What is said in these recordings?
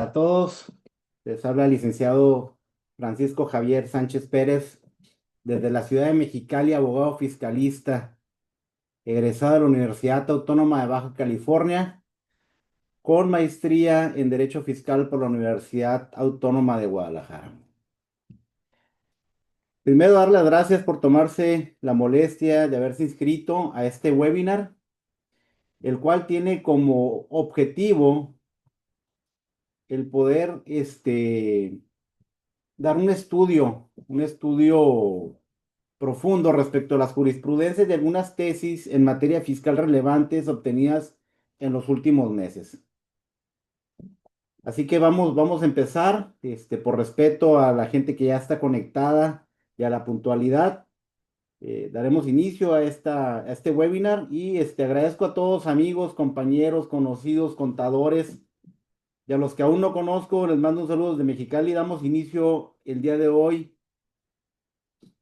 A todos, les habla el licenciado Francisco Javier Sánchez Pérez, desde la ciudad de Mexicali, abogado fiscalista, egresado de la Universidad Autónoma de Baja California, con maestría en Derecho Fiscal por la Universidad Autónoma de Guadalajara. Primero, dar las gracias por tomarse la molestia de haberse inscrito a este webinar, el cual tiene como objetivo el poder dar un estudio profundo respecto a las jurisprudencias de algunas tesis en materia fiscal relevantes obtenidas en los últimos meses. Así que vamos a empezar, por respeto a la gente que ya está conectada y a la puntualidad. Daremos inicio a este webinar y agradezco a todos amigos, compañeros, conocidos, contadores y a los que aún no conozco, les mando un saludo desde Mexicali. Damos inicio el día de hoy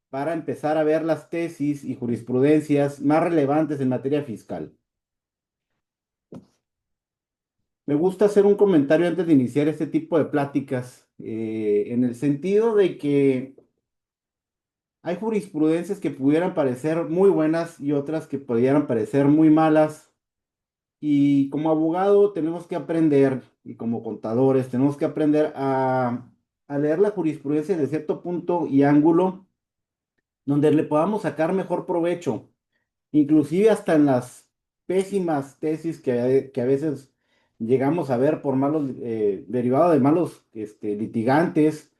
para empezar a ver las tesis y jurisprudencias más relevantes en materia fiscal. Me gusta hacer un comentario antes de iniciar este tipo de pláticas, en el sentido de que hay jurisprudencias que pudieran parecer muy buenas y otras que pudieran parecer muy malas. Y como abogado tenemos que aprender, y como contadores tenemos que aprender a leer la jurisprudencia de cierto punto y ángulo donde le podamos sacar mejor provecho, inclusive hasta en las pésimas tesis que a veces llegamos a ver por malos, derivado de malos litigantes,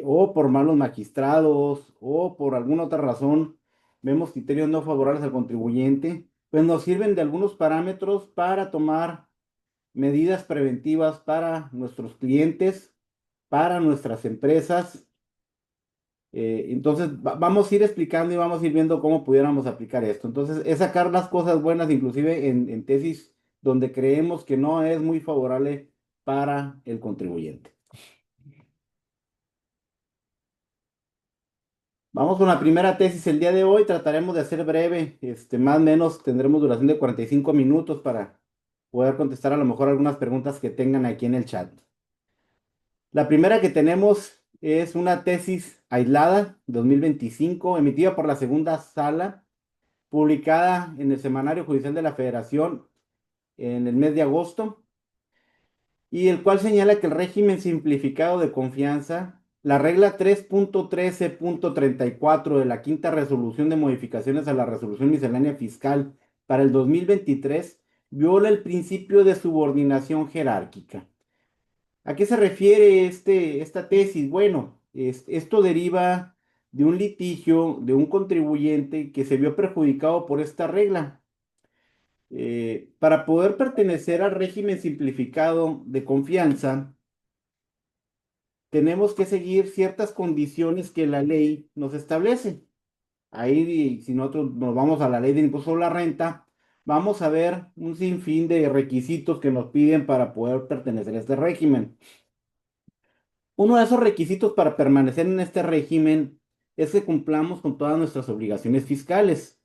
o por malos magistrados, o por alguna otra razón, vemos criterios no favorables al contribuyente, pues nos sirven de algunos parámetros para tomar medidas preventivas para nuestros clientes, para nuestras empresas. Entonces, vamos a ir explicando y vamos a ir viendo cómo pudiéramos aplicar esto. Entonces, es sacar las cosas buenas, inclusive en tesis donde creemos que no es muy favorable para el contribuyente. Vamos con la primera tesis el día de hoy. Trataremos de hacer breve, más o menos tendremos duración de 45 minutos para poder contestar a lo mejor algunas preguntas que tengan aquí en el chat. La primera que tenemos es una tesis aislada 2025, emitida por la segunda sala, publicada en el Semanario Judicial de la Federación en el mes de agosto, y el cual señala que el régimen simplificado de confianza, la regla 3.13.34 de la quinta resolución de modificaciones a la resolución miscelánea fiscal para el 2023, viola el principio de subordinación jerárquica. ¿A qué se refiere esta tesis? Bueno, esto deriva de un litigio de un contribuyente que se vio perjudicado por esta regla. Para poder pertenecer al régimen simplificado de confianza, tenemos que seguir ciertas condiciones que la ley nos establece. Ahí, si nosotros nos vamos a la ley de impuesto sobre la renta, vamos a ver un sinfín de requisitos que nos piden para poder pertenecer a este régimen. Uno de esos requisitos para permanecer en este régimen es que cumplamos con todas nuestras obligaciones fiscales,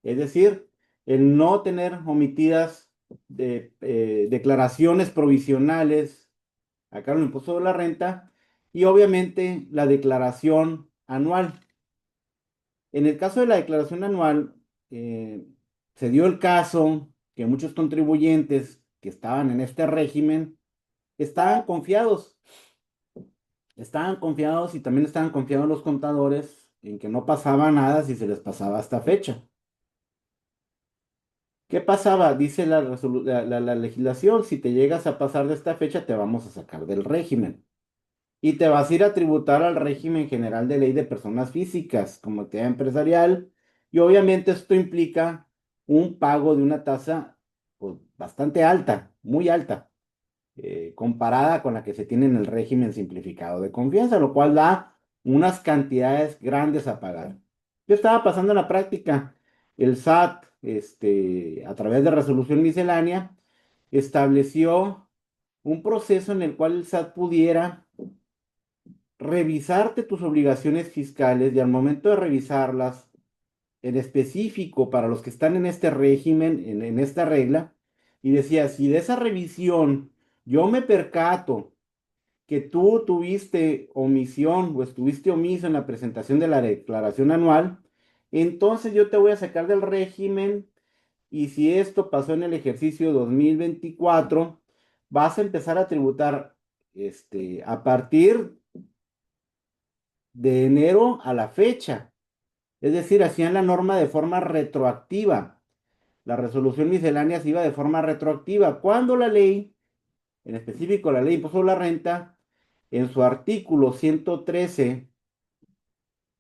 es decir, el no tener omitidas declaraciones provisionales acá en el impuesto sobre la renta y obviamente la declaración anual. En el caso de la declaración anual, eh, se dio el caso que muchos contribuyentes que estaban en este régimen estaban confiados. Estaban confiados y también estaban confiados los contadores en que no pasaba nada si se les pasaba esta fecha. ¿Qué pasaba? Dice la legislación, si te llegas a pasar de esta fecha, te vamos a sacar del régimen. Y te vas a ir a tributar al régimen general de ley de personas físicas como actividad empresarial. Y obviamente esto implica un pago de una tasa pues, bastante alta, muy alta, comparada con la que se tiene en el régimen simplificado de confianza, lo cual da unas cantidades grandes a pagar. Yo estaba pasando en la práctica, el SAT, a través de resolución miscelánea, estableció un proceso en el cual el SAT pudiera revisarte tus obligaciones fiscales y al momento de revisarlas, en específico para los que están en este régimen, en esta regla, y decía, si de esa revisión yo me percato que tú tuviste omisión o estuviste omiso en la presentación de la declaración anual, entonces yo te voy a sacar del régimen y si esto pasó en el ejercicio 2024, vas a empezar a tributar a partir de enero a la fecha. Es decir, hacían la norma de forma retroactiva. La resolución miscelánea se iba de forma retroactiva. Cuando la ley, en específico la ley de impuesto sobre la renta, en su artículo 113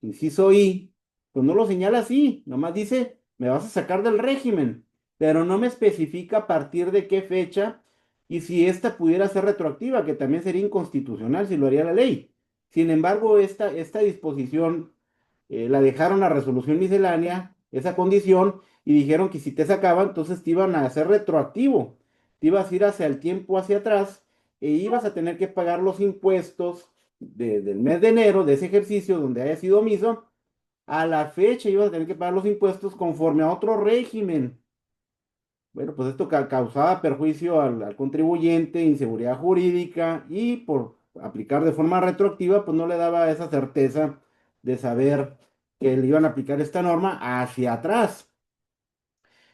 inciso I, pues no lo señala así, nomás dice, me vas a sacar del régimen, pero no me especifica a partir de qué fecha y si esta pudiera ser retroactiva, que también sería inconstitucional si lo haría la ley. Sin embargo, esta disposición la dejaron a resolución miscelánea, esa condición, y dijeron que si te sacaban, entonces te iban a hacer retroactivo, te ibas a ir hacia el tiempo hacia atrás e ibas a tener que pagar los impuestos del mes de enero de ese ejercicio donde haya sido omiso, a la fecha ibas a tener que pagar los impuestos conforme a otro régimen. Bueno, pues esto causaba perjuicio al contribuyente, inseguridad jurídica y por aplicar de forma retroactiva, pues no le daba esa certeza de saber que le iban a aplicar esta norma hacia atrás.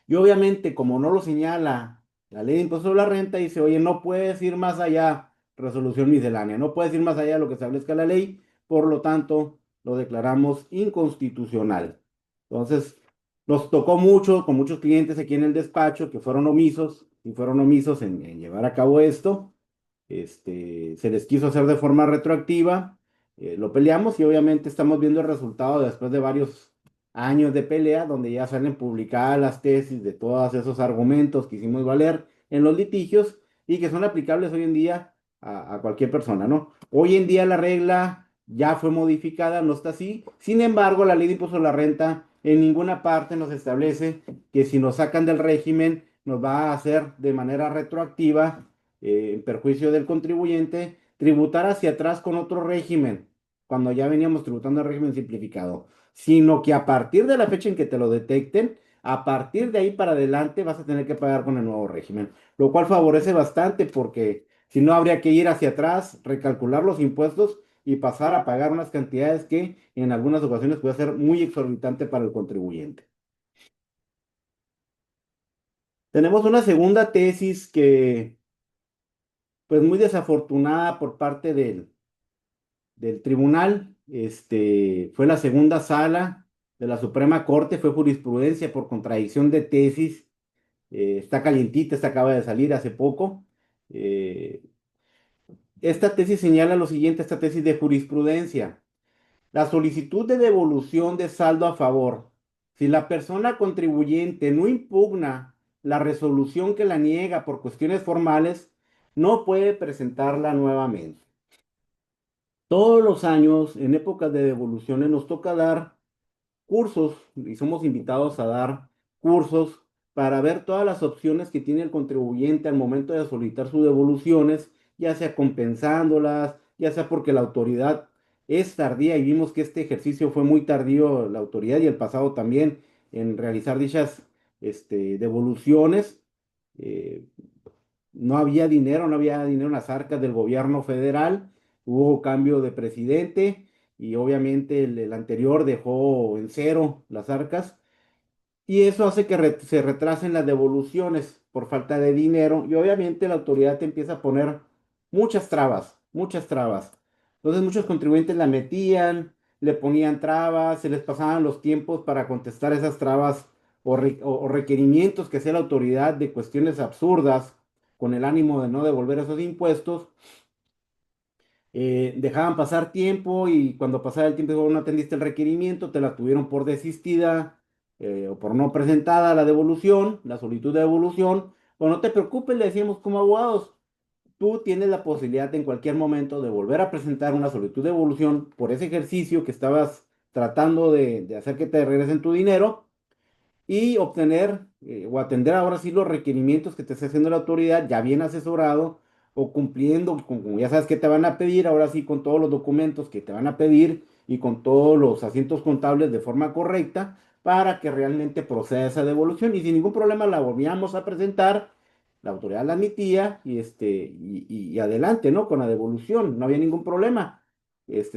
Y obviamente, como no lo señala la ley de impuesto sobre la renta, dice, oye, no puedes ir más allá, resolución miscelánea, no puedes ir más allá de lo que establezca la ley, por lo tanto, lo declaramos inconstitucional. Entonces, nos tocó mucho, con muchos clientes aquí en el despacho que fueron omisos y fueron omisos en llevar a cabo esto. Se les quiso hacer de forma retroactiva, lo peleamos y obviamente estamos viendo el resultado después de varios años de pelea, donde ya salen publicadas las tesis de todos esos argumentos que hicimos valer en los litigios y que son aplicables hoy en día a cualquier persona, ¿no? Hoy en día la regla ya fue modificada, no está así. Sin embargo, la ley de impuesto a la renta en ninguna parte nos establece que si nos sacan del régimen nos va a hacer de manera retroactiva, en perjuicio del contribuyente, tributar hacia atrás con otro régimen, cuando ya veníamos tributando el régimen simplificado, sino que a partir de la fecha en que te lo detecten, a partir de ahí para adelante vas a tener que pagar con el nuevo régimen, lo cual favorece bastante porque si no habría que ir hacia atrás, recalcular los impuestos y pasar a pagar unas cantidades que en algunas ocasiones puede ser muy exorbitante para el contribuyente. Tenemos una segunda tesis que, pues muy desafortunada por parte del tribunal, fue la segunda sala de la Suprema Corte, fue jurisprudencia por contradicción de tesis, está calientita, esta acaba de salir hace poco. Eh, esta tesis señala lo siguiente, esta tesis de jurisprudencia. La solicitud de devolución de saldo a favor, si la persona contribuyente no impugna la resolución que la niega por cuestiones formales, no puede presentarla nuevamente. Todos los años, en épocas de devoluciones, nos toca dar cursos y somos invitados a dar cursos para ver todas las opciones que tiene el contribuyente al momento de solicitar sus devoluciones, ya sea compensándolas, ya sea porque la autoridad es tardía y vimos que este ejercicio fue muy tardío, la autoridad y el pasado también en realizar dichas devoluciones. Eh, no había dinero en las arcas del gobierno federal, hubo cambio de presidente y obviamente el anterior dejó en cero las arcas y eso hace que se retrasen las devoluciones por falta de dinero y obviamente la autoridad te empieza a poner muchas trabas, muchas trabas. Entonces muchos contribuyentes la metían, le ponían trabas, se les pasaban los tiempos para contestar esas trabas o requerimientos que hacía la autoridad de cuestiones absurdas con el ánimo de no devolver esos impuestos. Dejaban pasar tiempo y cuando pasaba el tiempo y no atendiste el requerimiento, te la tuvieron por desistida, o por no presentada la devolución, la solicitud de devolución. O no te preocupes, le decíamos como abogados, tú tienes la posibilidad en cualquier momento de volver a presentar una solicitud de devolución por ese ejercicio que estabas tratando de hacer que te regresen tu dinero y obtener, o atender ahora sí los requerimientos que te esté haciendo la autoridad, ya bien asesorado o cumpliendo con, como ya sabes que te van a pedir, ahora sí con todos los documentos que te van a pedir y con todos los asientos contables de forma correcta para que realmente proceda esa devolución y sin ningún problema la volvíamos a presentar la autoridad la admitía y adelante, ¿no? Con la devolución, no había ningún problema.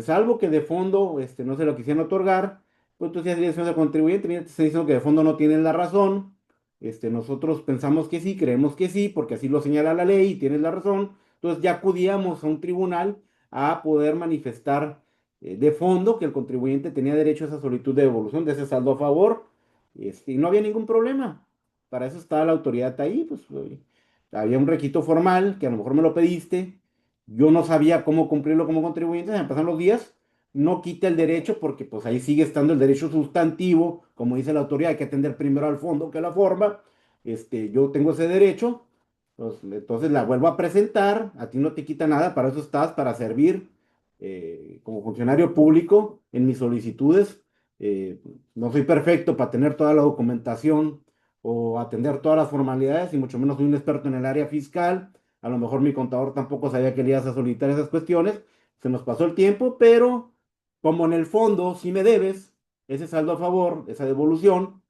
Salvo que de fondo, no se lo quisieran otorgar, pues entonces ya dirección del contribuyente, mira, te está diciendo que de fondo no tienen la razón. Nosotros pensamos que sí, creemos que sí, porque así lo señala la ley y tienes la razón. Entonces ya acudíamos a un tribunal a poder manifestar de fondo que el contribuyente tenía derecho a esa solicitud de devolución de ese saldo a favor, y no había ningún problema. Para eso estaba la autoridad ahí, pues había un requisito formal que a lo mejor me lo pediste, yo no sabía cómo cumplirlo como contribuyente, se me pasan los días, no quita el derecho porque pues ahí sigue estando el derecho sustantivo, como dice la autoridad, hay que atender primero al fondo que a la forma, yo tengo ese derecho, pues, entonces la vuelvo a presentar, a ti no te quita nada, para eso estás, para servir como funcionario público en mis solicitudes. Eh, no soy perfecto para tener toda la documentación o atender todas las formalidades, y mucho menos soy un experto en el área fiscal. A lo mejor mi contador tampoco sabía que le ibas a solicitar esas cuestiones. Se nos pasó el tiempo, pero como en el fondo si me debes ese saldo a favor, esa devolución,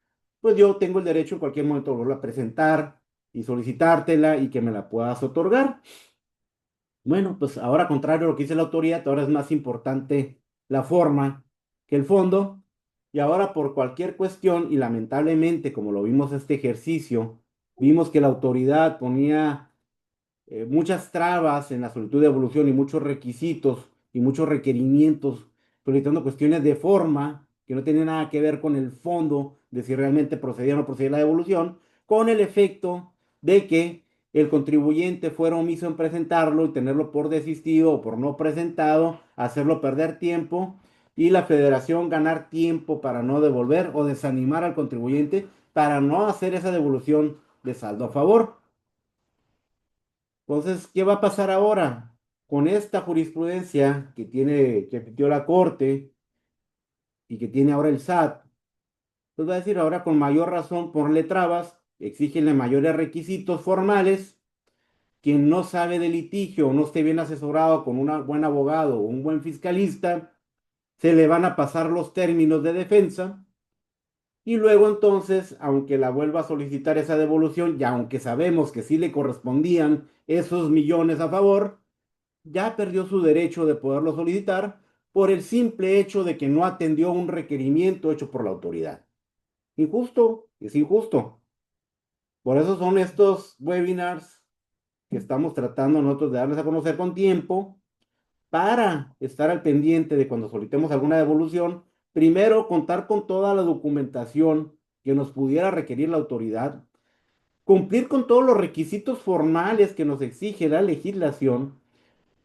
pues yo tengo el derecho en cualquier momento de volverla a presentar y solicitártela y que me la puedas otorgar. Bueno, pues ahora, contrario a lo que dice la autoridad, ahora es más importante la forma que el fondo. Y ahora por cualquier cuestión, y lamentablemente, como lo vimos este ejercicio, vimos que la autoridad ponía muchas trabas en la solicitud de evolución y muchos requisitos y muchos requerimientos, solicitando cuestiones de forma que no tenían nada que ver con el fondo de si realmente procedía o no procedía la devolución, con el efecto de que el contribuyente fuera omiso en presentarlo y tenerlo por desistido o por no presentado, hacerlo perder tiempo y la federación ganar tiempo para no devolver o desanimar al contribuyente para no hacer esa devolución de saldo a favor. Entonces, ¿qué va a pasar ahora? Con esta jurisprudencia que emitió la Corte y que tiene ahora el SAT, pues va a decir ahora con mayor razón ponle trabas, exígenle mayores requisitos formales. Quien no sabe de litigio o no esté bien asesorado con un buen abogado o un buen fiscalista, se le van a pasar los términos de defensa y luego entonces, aunque la vuelva a solicitar esa devolución y aunque sabemos que sí le correspondían esos millones a favor, ya perdió su derecho de poderlo solicitar por el simple hecho de que no atendió un requerimiento hecho por la autoridad. Injusto, es injusto. Por eso son estos webinars que estamos tratando nosotros de darles a conocer con tiempo para estar al pendiente de cuando solicitemos alguna devolución. Primero, contar con toda la documentación que nos pudiera requerir la autoridad, cumplir con todos los requisitos formales que nos exige la legislación.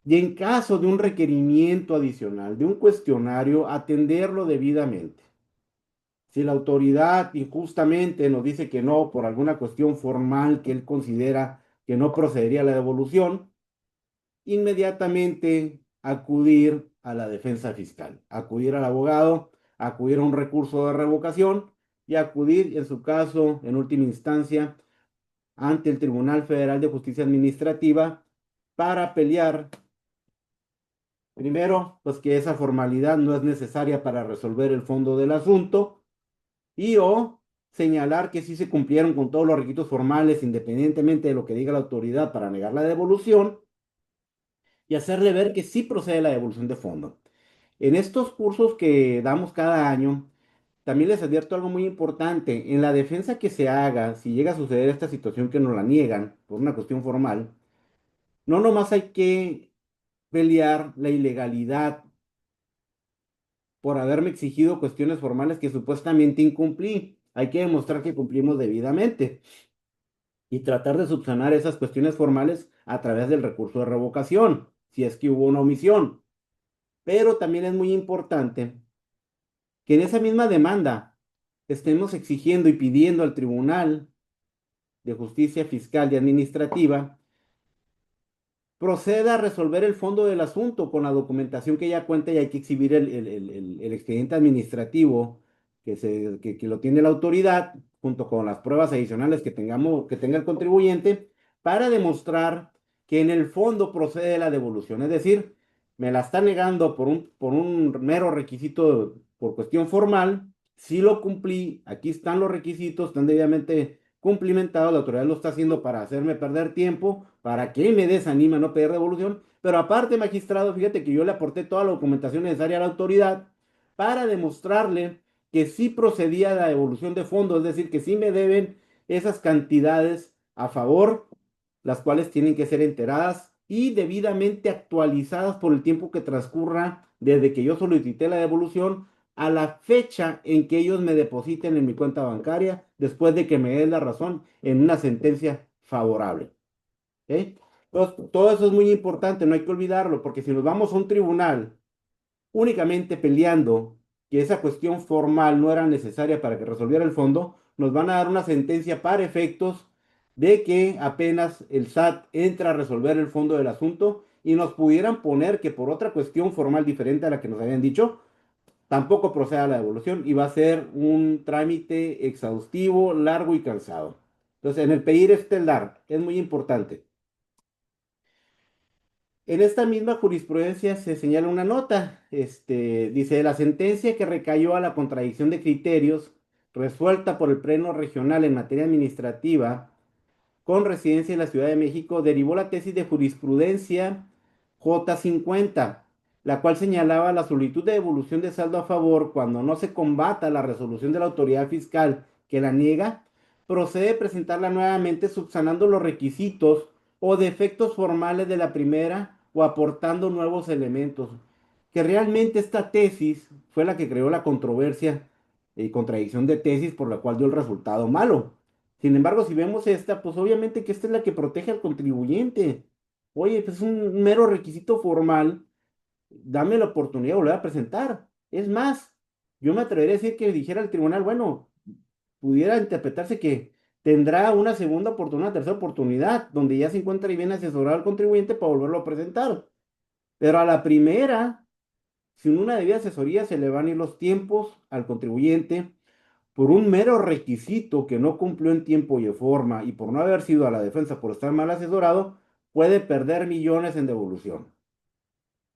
Y en caso de un requerimiento adicional, de un cuestionario, atenderlo debidamente. Si la autoridad injustamente nos dice que no por alguna cuestión formal que él considera que no procedería a la devolución, inmediatamente acudir a la defensa fiscal, acudir al abogado, acudir a un recurso de revocación y acudir, en su caso, en última instancia, ante el Tribunal Federal de Justicia Administrativa para pelear. Primero, pues que esa formalidad no es necesaria para resolver el fondo del asunto y o señalar que sí se cumplieron con todos los requisitos formales independientemente de lo que diga la autoridad para negar la devolución y hacerle ver que sí procede la devolución de fondo. En estos cursos que damos cada año, también les advierto algo muy importante. En la defensa que se haga, si llega a suceder esta situación que nos la niegan por una cuestión formal, no nomás hay que pelear la ilegalidad por haberme exigido cuestiones formales que supuestamente incumplí. Hay que demostrar que cumplimos debidamente y tratar de subsanar esas cuestiones formales a través del recurso de revocación, si es que hubo una omisión. Pero también es muy importante que en esa misma demanda estemos exigiendo y pidiendo al Tribunal de Justicia Fiscal y Administrativa proceda a resolver el fondo del asunto con la documentación que ya cuenta, y hay que exhibir el expediente administrativo que lo tiene la autoridad junto con las pruebas adicionales que tenga el contribuyente para demostrar que en el fondo procede la devolución. Es decir, me la está negando por un mero requisito por cuestión formal, sí lo cumplí, aquí están los requisitos, están debidamente cumplimentado, la autoridad lo está haciendo para hacerme perder tiempo, para que me desanime a no pedir devolución, pero aparte, magistrado, fíjate que yo le aporté toda la documentación necesaria a la autoridad para demostrarle que sí procedía la devolución de fondos, es decir, que sí me deben esas cantidades a favor, las cuales tienen que ser enteradas y debidamente actualizadas por el tiempo que transcurra desde que yo solicité la devolución a la fecha en que ellos me depositen en mi cuenta bancaria después de que me den la razón en una sentencia favorable. ¿Ok? Entonces, todo eso es muy importante, no hay que olvidarlo, porque si nos vamos a un tribunal únicamente peleando que esa cuestión formal no era necesaria para que resolviera el fondo, nos van a dar una sentencia para efectos de que apenas el SAT entra a resolver el fondo del asunto y nos pudieran poner que por otra cuestión formal diferente a la que nos habían dicho, tampoco proceda la devolución y va a ser un trámite exhaustivo, largo y cansado. Entonces, en el pedir estelar es muy importante. En esta misma jurisprudencia se señala una nota, dice, la sentencia que recayó a la contradicción de criterios resuelta por el Pleno Regional en materia administrativa con residencia en la Ciudad de México, derivó la tesis de jurisprudencia J50, la cual señalaba la solicitud de devolución de saldo a favor cuando no se combata la resolución de la autoridad fiscal que la niega, procede presentarla nuevamente subsanando los requisitos o defectos formales de la primera o aportando nuevos elementos. Que realmente esta tesis fue la que creó la controversia y contradicción de tesis por la cual dio el resultado malo. Sin embargo, si vemos esta, pues obviamente que esta es la que protege al contribuyente. Oye, pues es un mero requisito formal, dame la oportunidad de volver a presentar. Es más, yo me atrevería a decir que dijera el tribunal, bueno, pudiera interpretarse que tendrá una segunda oportunidad, una tercera oportunidad, donde ya se encuentra y bien asesorado al contribuyente para volverlo a presentar. Pero a la primera, sin una debida asesoría, se le van a ir los tiempos al contribuyente por un mero requisito que no cumplió en tiempo y forma y por no haber sido a la defensa por estar mal asesorado, puede perder millones en devolución.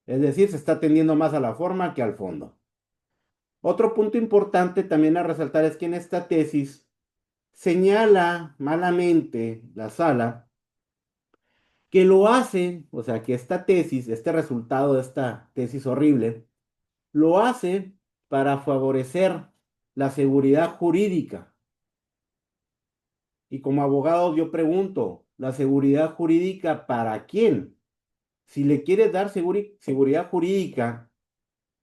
Es decir, se está atendiendo más a la forma que al fondo. Otro punto importante también a resaltar es que en esta tesis señala malamente la sala que lo hace, o sea, que esta tesis, este resultado de esta tesis horrible, lo hace para favorecer la seguridad jurídica. Y como abogado yo pregunto, ¿la seguridad jurídica para quién? Si le quieres dar seguridad jurídica,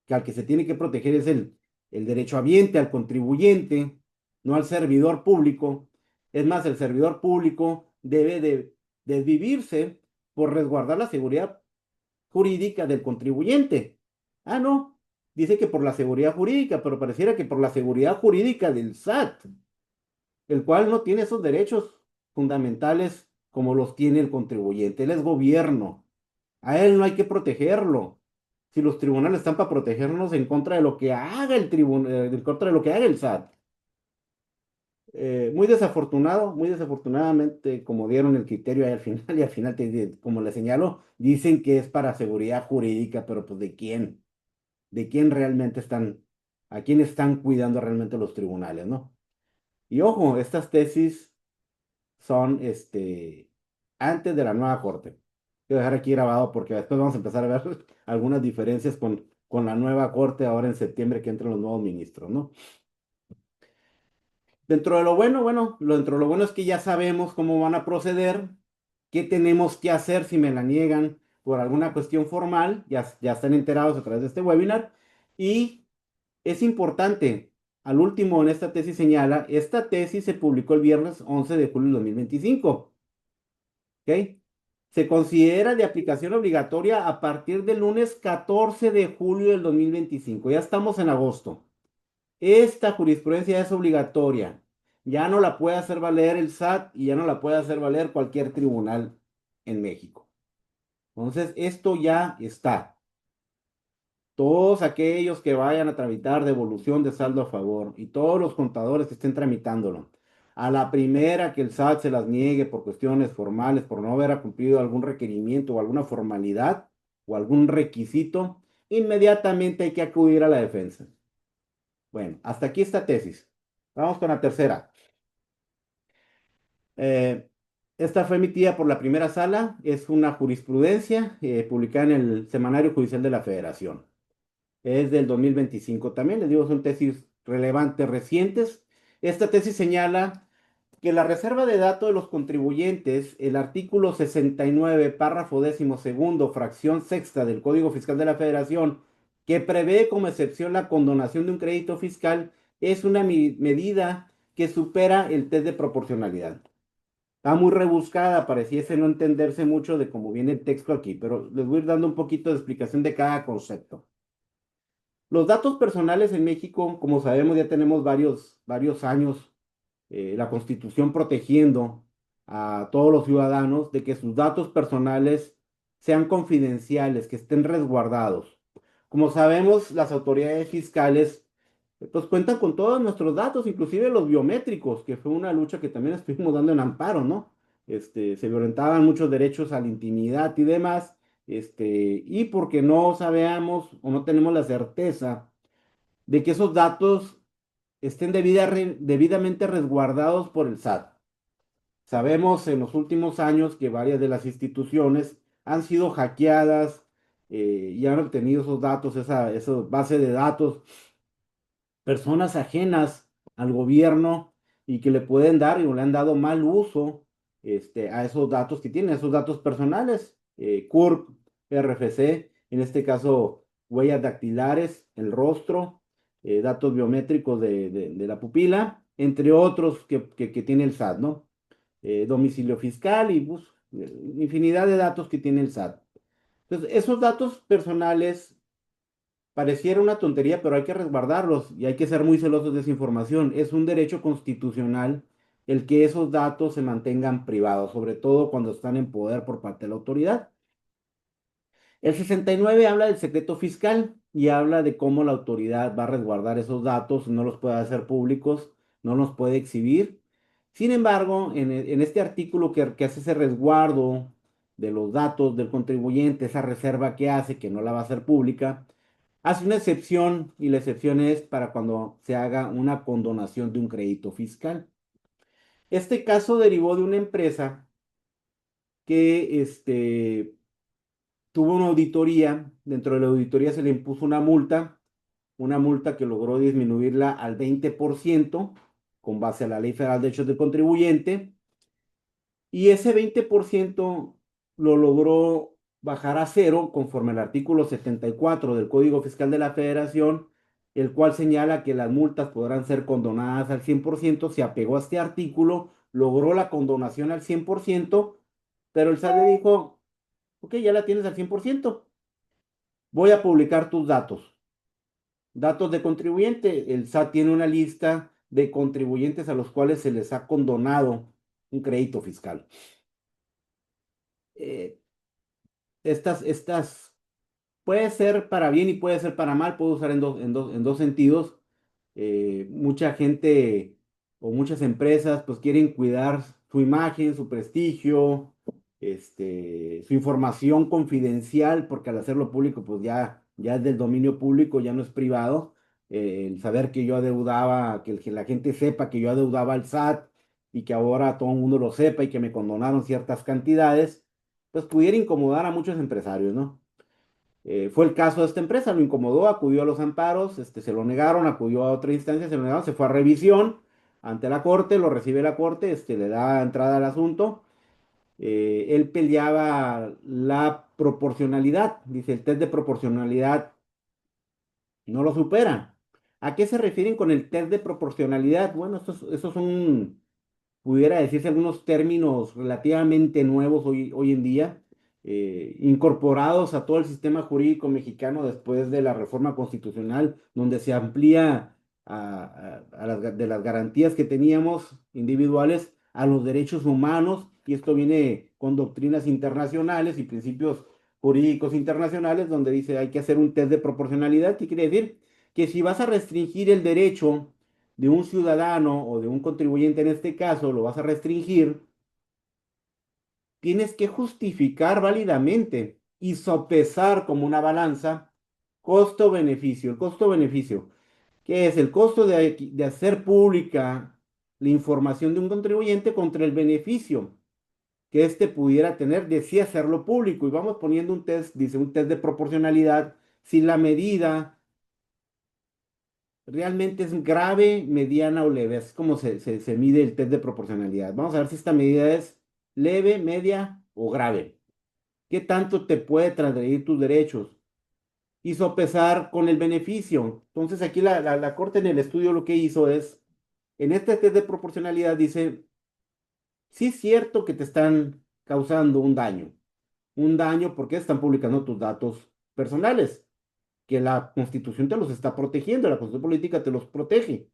que al que se tiene que proteger es el derechohabiente, al contribuyente, no al servidor público. Es más, el servidor público debe de desvivirse por resguardar la seguridad jurídica del contribuyente. Ah, no, dice que por la seguridad jurídica, pero pareciera que por la seguridad jurídica del SAT, el cual no tiene esos derechos fundamentales como los tiene el contribuyente. Él es gobierno. A él no hay que protegerlo. Si los tribunales están para protegernos en contra de lo que haga el tribunal, en contra de lo que haga el SAT. Muy desafortunado, muy desafortunadamente, como dieron el criterio ahí al final, y al final, como le señalo, dicen que es para seguridad jurídica, pero pues ¿de quién? ¿De quién realmente están, a quién están cuidando realmente los tribunales, ¿no? Y ojo, estas tesis son antes de la nueva corte. Quiero dejar aquí grabado porque después vamos a empezar a ver algunas diferencias con la nueva corte ahora en septiembre que entran los nuevos ministros, ¿no? Dentro de lo bueno, dentro de lo bueno es que ya sabemos cómo van a proceder, qué tenemos que hacer si me la niegan por alguna cuestión formal, ya están enterados a través de este webinar, y es importante, al último en esta tesis señala, esta tesis se publicó el viernes 11 de julio de 2025. ¿Ok? Se considera de aplicación obligatoria a partir del lunes 14 de julio del 2025. Ya estamos en agosto. Esta jurisprudencia es obligatoria. Ya no la puede hacer valer el SAT y ya no la puede hacer valer cualquier tribunal en México. Entonces, esto ya está. Todos aquellos que vayan a tramitar devolución de saldo a favor y todos los contadores que estén tramitándolo, a la primera que el SAT se las niegue por cuestiones formales, por no haber cumplido algún requerimiento o alguna formalidad o algún requisito, inmediatamente hay que acudir a la defensa. Bueno, hasta aquí esta tesis. Vamos con la tercera. Eh, Esta fue emitida por la primera sala, es una jurisprudencia publicada en el Semanario Judicial de la Federación. Es del 2025 también, les digo, son tesis relevantes recientes. Esta tesis señala que la reserva de datos de los contribuyentes, el artículo 69, párrafo décimo segundo, fracción sexta del Código Fiscal de la Federación, que prevé como excepción la condonación de un crédito fiscal, es una medida que supera el test de proporcionalidad. Está muy rebuscada, pareciese no entenderse mucho de cómo viene el texto aquí, pero les voy a ir dando un poquito de explicación de cada concepto. Los datos personales en México, como sabemos, ya tenemos varios años la Constitución protegiendo a todos los ciudadanos de que sus datos personales sean confidenciales, que estén resguardados. Como sabemos, las autoridades fiscales pues cuentan con todos nuestros datos, inclusive los biométricos, que fue una lucha que también estuvimos dando en amparo, ¿no? Se violentaban muchos derechos a la intimidad y demás, y porque no sabemos o no tenemos la certeza de que esos datos estén debidamente resguardados por el SAT. Sabemos en los últimos años que varias de las instituciones han sido hackeadas y han obtenido esos datos, esa base de datos, personas ajenas al gobierno y que le pueden dar y le han dado mal uso a esos datos que tienen, esos datos personales, CURP, RFC, en este caso huellas dactilares, el rostro, datos biométricos de la pupila, entre otros que tiene el SAT, ¿no? Domicilio fiscal y pues, infinidad de datos que tiene el SAT. Entonces, esos datos personales pareciera una tontería, pero hay que resguardarlos y hay que ser muy celosos de esa información. Es un derecho constitucional el que esos datos se mantengan privados, sobre todo cuando están en poder por parte de la autoridad. El 69 habla del secreto fiscal y habla de cómo la autoridad va a resguardar esos datos, no los puede hacer públicos, no los puede exhibir. Sin embargo, en este artículo que hace ese resguardo de los datos del contribuyente, esa reserva que hace, que no la va a hacer pública, hace una excepción y la excepción es para cuando se haga una condonación de un crédito fiscal. Este caso derivó de una empresa que tuvo una auditoría, dentro de la auditoría se le impuso una multa que logró disminuirla al 20% con base a la Ley Federal de Derechos del Contribuyente, y ese 20% lo logró bajar a cero conforme al artículo 74 del Código Fiscal de la Federación, el cual señala que las multas podrán ser condonadas al 100%. Se apegó a este artículo, logró la condonación al 100%, pero el SAT le dijo, ok, ya la tienes al 100%, voy a publicar tus datos. Datos de contribuyente. El SAT tiene una lista de contribuyentes a los cuales se les ha condonado un crédito fiscal. Eh, estas puede ser para bien y puede ser para mal, puedo usar en dos sentidos. Mucha gente o muchas empresas pues quieren cuidar su imagen, su prestigio, su información confidencial, porque al hacerlo público pues ya es del dominio público, ya no es privado. El saber que yo adeudaba, que la gente sepa que yo adeudaba al SAT y que ahora todo el mundo lo sepa y que me condonaron ciertas cantidades, pues pudiera incomodar a muchos empresarios, ¿no? Fue el caso de esta empresa, lo incomodó, acudió a los amparos, se lo negaron, acudió a otra instancia, se lo negaron, se fue a revisión ante la corte, lo recibe la corte, le da entrada al asunto. Él peleaba la proporcionalidad, dice, el test de proporcionalidad no lo supera. ¿A qué se refieren con el test de proporcionalidad? Bueno, estos son, pudiera decirse, algunos términos relativamente nuevos hoy en día, incorporados a todo el sistema jurídico mexicano después de la reforma constitucional, donde se amplía de las garantías que teníamos individuales a los derechos humanos, y esto viene con doctrinas internacionales y principios jurídicos internacionales, donde dice hay que hacer un test de proporcionalidad, que quiere decir que si vas a restringir el derecho de un ciudadano o de un contribuyente en este caso, lo vas a restringir, tienes que justificar válidamente y sopesar como una balanza costo-beneficio. El costo-beneficio, que es el costo de hacer pública la información de un contribuyente contra el beneficio que éste pudiera tener de sí hacerlo público. Y vamos poniendo un test, dice un test de proporcionalidad, si la medida realmente es grave, mediana o leve. Es como se mide el test de proporcionalidad. Vamos a ver si esta medida es leve, media o grave. ¿Qué tanto te puede transgredir tus derechos? Y sopesar con el beneficio. Entonces aquí la Corte en el estudio lo que hizo es, en este test de proporcionalidad dice, sí es cierto que te están causando un daño porque están publicando tus datos personales, que la Constitución te los está protegiendo, la Constitución política te los protege.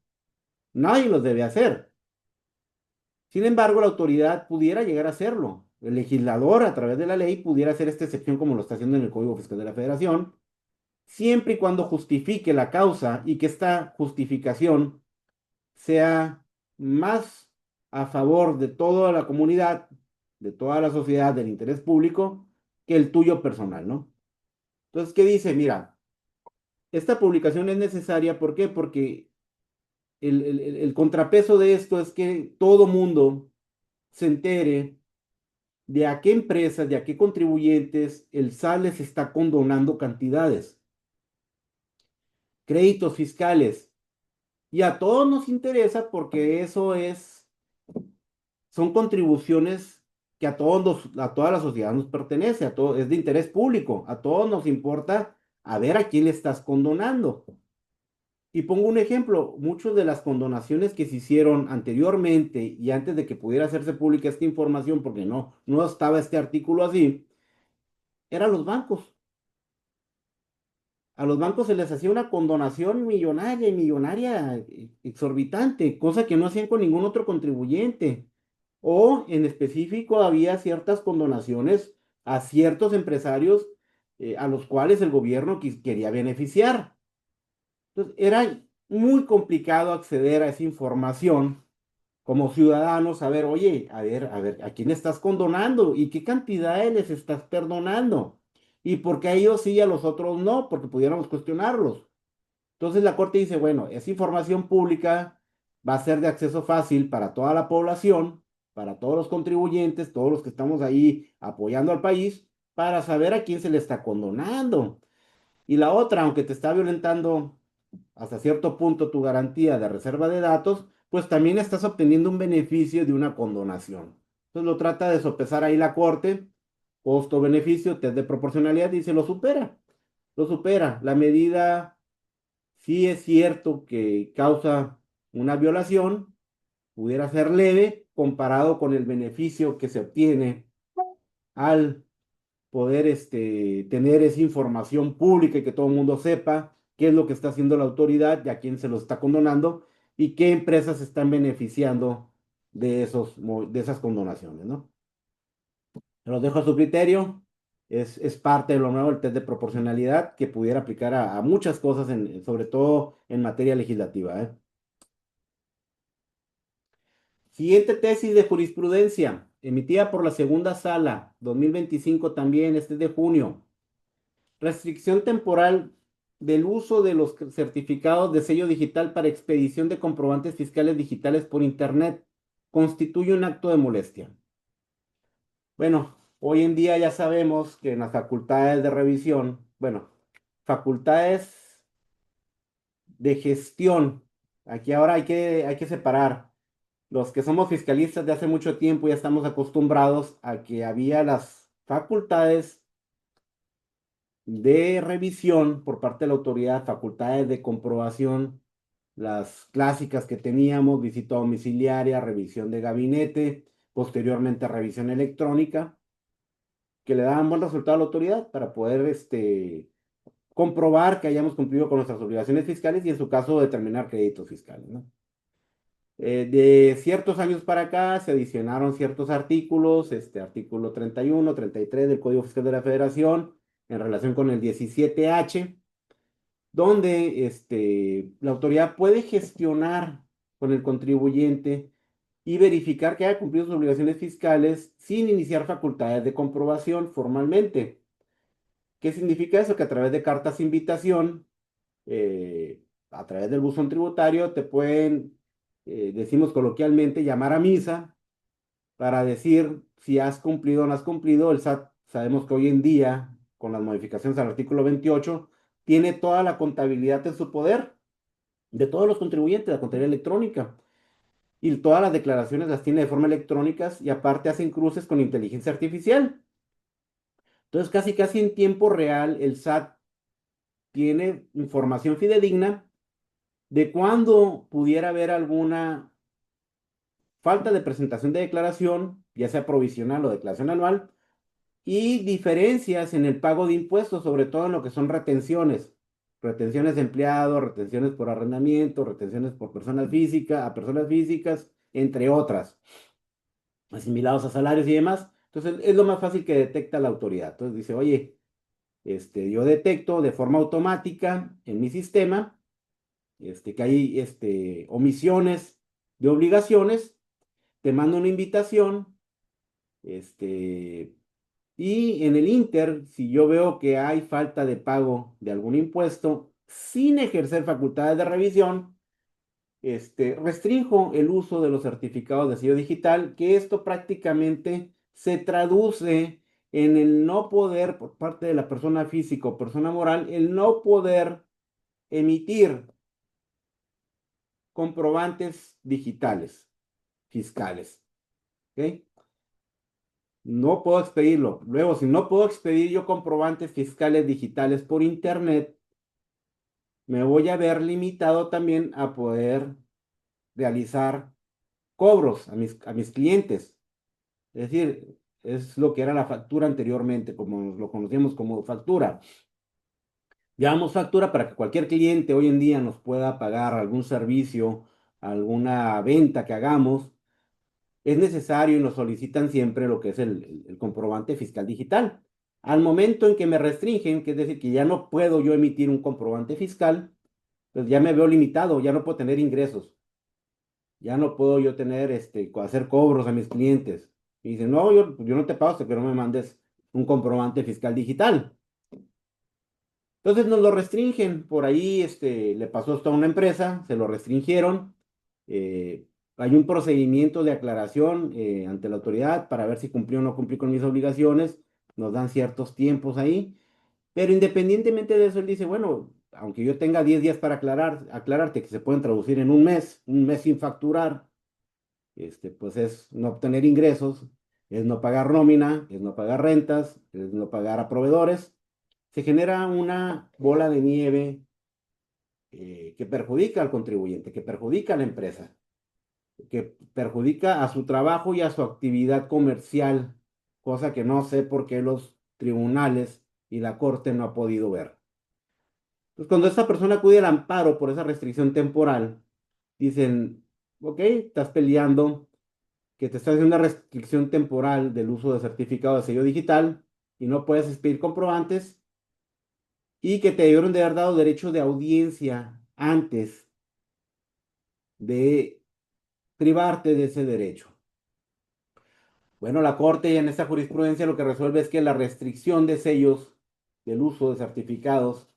Nadie los debe hacer. Sin embargo, la autoridad pudiera llegar a hacerlo. El legislador, a través de la ley, pudiera hacer esta excepción como lo está haciendo en el Código Fiscal de la Federación, siempre y cuando justifique la causa y que esta justificación sea más a favor de toda la comunidad, de toda la sociedad, del interés público, que el tuyo personal, ¿no? Entonces, ¿qué dice? Mira, esta publicación es necesaria, ¿por qué? Porque el contrapeso de esto es que todo mundo se entere de a qué empresas, de a qué contribuyentes el SAT les está condonando cantidades, créditos fiscales. Y a todos nos interesa porque eso son contribuciones que a toda la sociedad nos pertenece, es de interés público, a todos nos importa a ver a quién le estás condonando. Y pongo un ejemplo, muchas de las condonaciones que se hicieron anteriormente y antes de que pudiera hacerse pública esta información, porque no estaba este artículo así, eran los bancos. A los bancos se les hacía una condonación millonaria y millonaria exorbitante, cosa que no hacían con ningún otro contribuyente. O en específico había ciertas condonaciones a ciertos empresarios a los cuales el gobierno quería beneficiar. Entonces, era muy complicado acceder a esa información como ciudadanos, saber, oye, a ver, ¿a quién estás condonando? ¿Y qué cantidades les estás perdonando? ¿Y por qué a ellos sí y a los otros no? Porque pudiéramos cuestionarlos. Entonces la Corte dice, bueno, esa información pública va a ser de acceso fácil para toda la población, para todos los contribuyentes, todos los que estamos ahí apoyando al país, para saber a quién se le está condonando. Y la otra, aunque te está violentando hasta cierto punto tu garantía de reserva de datos, pues también estás obteniendo un beneficio de una condonación. Entonces lo trata de sopesar ahí la Corte, costo-beneficio, test de proporcionalidad, y se lo supera. Lo supera. La medida sí es cierto que causa una violación, pudiera ser leve comparado con el beneficio que se obtiene al poder tener esa información pública y que todo el mundo sepa qué es lo que está haciendo la autoridad y a quién se lo está condonando y qué empresas se están beneficiando de esas condonaciones, ¿no? Se los dejo a su criterio. Es parte de lo nuevo el test de proporcionalidad que pudiera aplicar a muchas cosas, sobre todo en materia legislativa, ¿eh? Siguiente tesis de jurisprudencia, emitida por la segunda sala, 2025 también, este es de junio. Restricción temporal del uso de los certificados de sello digital para expedición de comprobantes fiscales digitales por Internet constituye un acto de molestia. Bueno, hoy en día ya sabemos que en las facultades de revisión, bueno, facultades de gestión, aquí ahora hay que separar. Los que somos fiscalistas de hace mucho tiempo ya estamos acostumbrados a que había las facultades de revisión por parte de la autoridad, facultades de comprobación, las clásicas que teníamos, visita domiciliaria, revisión de gabinete, posteriormente revisión electrónica, que le daban buen resultado a la autoridad para poder comprobar que hayamos cumplido con nuestras obligaciones fiscales y en su caso determinar créditos fiscales, ¿no? De ciertos años para acá se adicionaron ciertos artículos, artículo 31, 33 del Código Fiscal de la Federación, en relación con el 17H, donde la autoridad puede gestionar con el contribuyente y verificar que haya cumplido sus obligaciones fiscales sin iniciar facultades de comprobación formalmente. ¿Qué significa eso? Que a través de cartas de invitación, a través del buzón tributario, te pueden decimos coloquialmente, llamar a misa para decir si has cumplido o no has cumplido. El SAT, sabemos que hoy en día, con las modificaciones al artículo 28, tiene toda la contabilidad en su poder de todos los contribuyentes, la contabilidad electrónica. Y todas las declaraciones las tiene de forma electrónica y aparte hacen cruces con inteligencia artificial. Entonces, casi casi en tiempo real, el SAT tiene información fidedigna de cuándo pudiera haber alguna falta de presentación de declaración, ya sea provisional o declaración anual, y diferencias en el pago de impuestos, sobre todo en lo que son retenciones. Retenciones de empleados, retenciones por arrendamiento, retenciones por personas físicas, a personas físicas, entre otras, asimilados a salarios y demás. Entonces, es lo más fácil que detecta la autoridad. Entonces dice, oye, yo detecto de forma automática en mi sistema que hay omisiones de obligaciones, te mando una invitación, este, y en el Inter, si yo veo que hay falta de pago de algún impuesto sin ejercer facultades de revisión, restrinjo el uso de los certificados de sello digital, que esto prácticamente se traduce en el no poder, por parte de la persona física o persona moral, el no poder emitir comprobantes digitales fiscales. ¿Ok? No puedo expedirlo. Luego, si no puedo expedir yo comprobantes fiscales digitales por internet, me voy a ver limitado también a poder realizar cobros a mis clientes. Es decir, es lo que era la factura anteriormente, como lo conocíamos como factura. Llamamos factura para que cualquier cliente hoy en día nos pueda pagar algún servicio, alguna venta que hagamos. Es necesario y nos solicitan siempre lo que es el comprobante fiscal digital. Al momento en que me restringen, que es decir, que ya no puedo yo emitir un comprobante fiscal, pues ya me veo limitado, ya no puedo tener ingresos, ya no puedo yo tener, hacer cobros a mis clientes. Y dicen, no, yo no te pago hasta que no me mandes un comprobante fiscal digital. Entonces nos lo restringen, por ahí, le pasó esto a una empresa, se lo restringieron. eh, Hay un procedimiento de aclaración ante la autoridad para ver si cumplí o no cumplí con mis obligaciones, nos dan ciertos tiempos ahí, pero independientemente de eso, él dice, bueno, aunque yo tenga 10 días para aclararte que se pueden traducir en un mes sin facturar, pues es no obtener ingresos, es no pagar nómina, es no pagar rentas, es no pagar a proveedores. Se genera una bola de nieve que perjudica al contribuyente, que perjudica a la empresa, que perjudica a su trabajo y a su actividad comercial, cosa que no sé por qué los tribunales y la corte no ha podido ver. Entonces, cuando esta persona acude al amparo por esa restricción temporal, dicen, ok, estás peleando que te está haciendo una restricción temporal del uso de certificado de sello digital y no puedes expedir comprobantes y que te debieron de haber dado derecho de audiencia antes de privarte de ese derecho. Bueno, la Corte en esta jurisprudencia lo que resuelve es que la restricción de sellos del uso de certificados